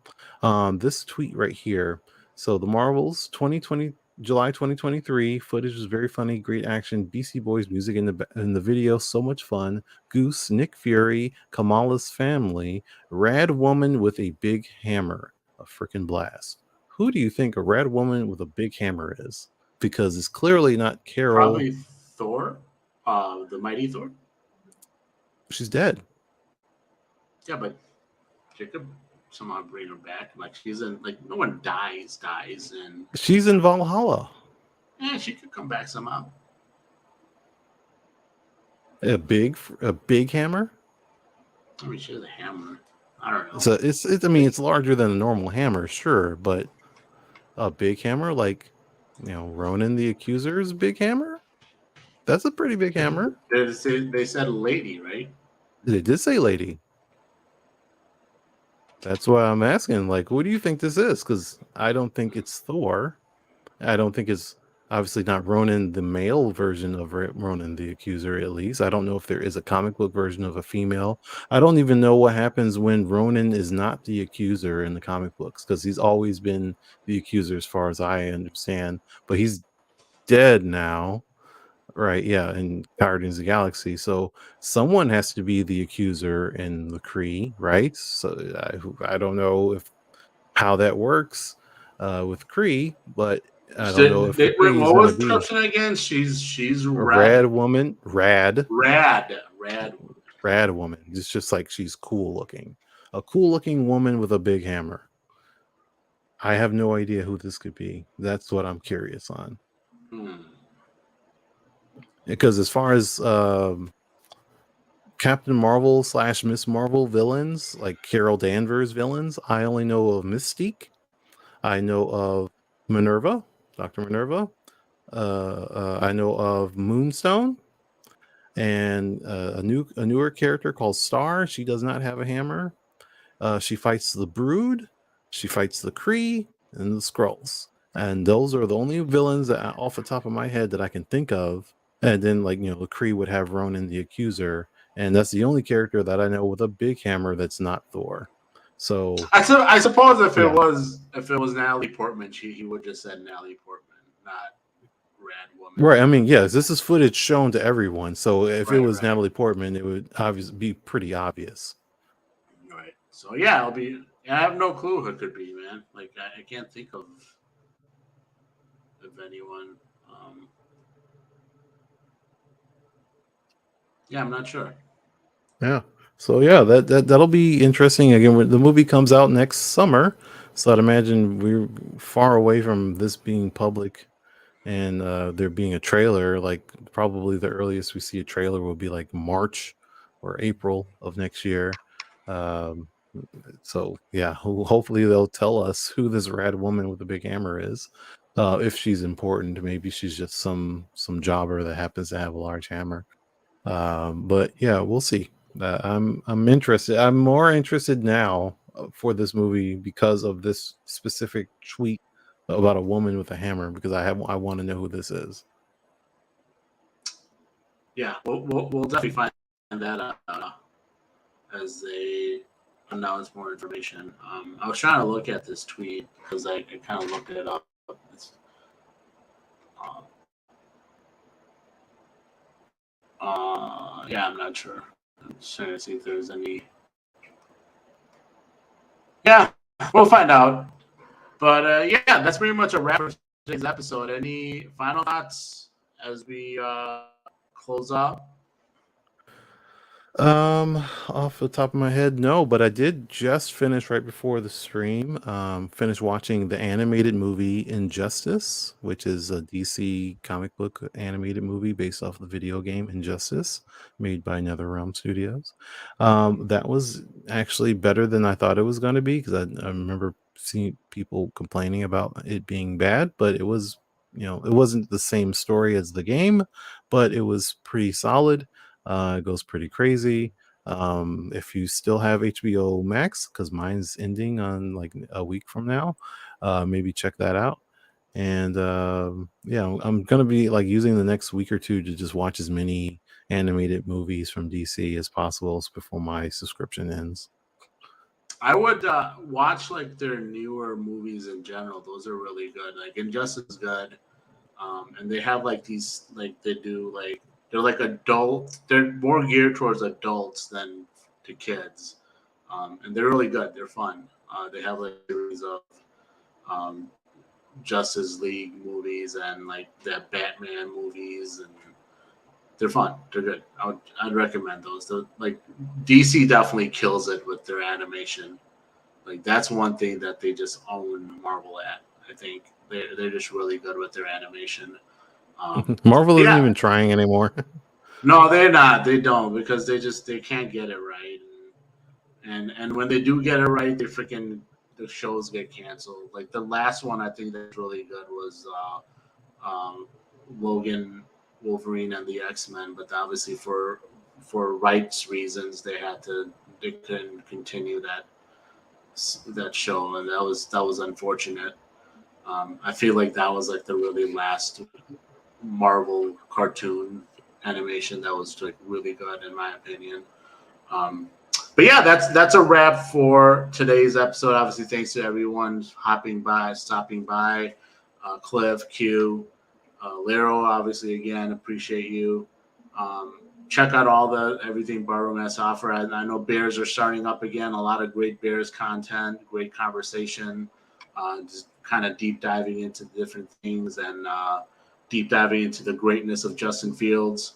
This tweet right here. So the Marvels 2020 July 2023 footage was very funny, great action, BC Boys music in the video, so much fun. Goose, Nick Fury, Kamala's family, rad woman with a big hammer, a freaking blast. Who do you think a rad woman with a big hammer is? Because it's clearly not Carol. Probably Thor, the mighty Thor. She's dead. Yeah, but Jacob somehow bring her back. Like she's in, like no one dies, and she's in Valhalla. Yeah, she could come back somehow. A big hammer. I mean, she has a hammer. I don't know. So I mean, it's larger than a normal hammer, sure, but a big hammer, like Ronan the Accuser's big hammer. That's a pretty big hammer. They said lady, right? They did say lady. That's why I'm asking, like, what do you think this is? Because I don't think it's Thor. I don't think it's obviously not Ronan, the male version of Ronan the Accuser, at least. I don't know if there is a comic book version of a female. I don't even know what happens when Ronan is not the Accuser in the comic books, because he's always been the Accuser as far as I understand. But he's dead now, right? Yeah, in Guardians of the Galaxy. So someone has to be the accuser in the Kree, right? So I don't know if how that works with Kree, but I don't know if the Wait, Kree is what going to was the be description again? She's a red, rad woman, rad. rad woman. It's just like she's cool looking, a cool looking woman with a big hammer. I have no idea who this could be. That's what I'm curious on. Because as far as Captain Marvel / Miss Marvel villains, like Carol Danvers villains, I only know of Mystique. I know of Minerva, Dr. Minerva. I know of Moonstone, and a newer character called Star. She does not have a hammer. She fights the Brood. She fights the Kree and the Skrulls. And those are the only villains that off the top of my head that I can think of. And then, like, the Kree would have Ronan the Accuser. And that's the only character that I know with a big hammer that's not Thor. So I suppose if Yeah. it was Natalie Portman, he would just said Natalie Portman, not Rad Woman. right, I mean, yes, this is footage shown to everyone. So if it was Right. Natalie Portman, it would obviously be pretty obvious. Right. So yeah, I have no clue who it could be, man. Like I can't think of anyone. Yeah, I'm not sure. Yeah. So yeah, that'll be interesting. Again, when the movie comes out next summer, so I'd imagine we're far away from this being public and there being a trailer. Like probably the earliest we see a trailer will be like March or April of next year. So yeah, hopefully they'll tell us who this rad woman with the big hammer is. If she's important, maybe she's just some jobber that happens to have a large hammer. But yeah, we'll see. I'm interested. I'm more interested now for this movie because of this specific tweet about a woman with a hammer, because I want to know who this is. Yeah, we'll definitely find that out as they announce more information. I was trying to look at this tweet because I kind of looked it up. It's, yeah, I'm not sure. I'm just trying to see if there's any. Yeah, we'll find out. But yeah, that's pretty much a wrap for today's episode. Any final thoughts as we close out? Off the top of my head, no, but I did just finish right before the stream. Finish watching the animated movie Injustice, which is a DC comic book animated movie based off the video game Injustice, made by NetherRealm Studios. That was actually better than I thought it was going to be, because I remember seeing people complaining about it being bad, but it was, it wasn't the same story as the game, but it was pretty solid. It goes pretty crazy. If you still have HBO Max, because mine's ending on like a week from now, maybe check that out. And yeah, I'm gonna be like using the next week or two to just watch as many animated movies from DC as possible before my subscription ends. I would watch like their newer movies in general. Those are really good. Like Injustice is good, and they have like these like they do like. They're like adult. They're more geared towards adults than to kids, and they're really good. They're fun. They have like a series of Justice League movies and like the Batman movies, and they're fun. They're good. I'd recommend those. Like DC definitely kills it with their animation. Like that's one thing that they just own Marvel at. I think they're just really good with their animation. Marvel isn't even trying anymore. No, they're not. They don't, because they can't get it right. And when they do get it right, the shows get canceled. Like the last one I think that's really good was Logan, Wolverine, and the X-Men, but obviously for rights reasons they couldn't continue that show, and that was unfortunate. I feel like that was like the really last Marvel cartoon animation that was like really good in my opinion. But yeah, that's a wrap for today's episode. Obviously, thanks to everyone stopping by, Cliff, Q, Lero, obviously, again, appreciate you. Check out everything Barroom has to offer. I know Bears are starting up again. A lot of great Bears content, great conversation, just kind of deep diving into different things and deep diving into the greatness of Justin Fields.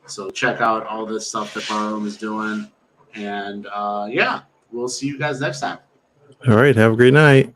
So check out all this stuff that Barroom is doing. And yeah, we'll see you guys next time. All right. Have a great night.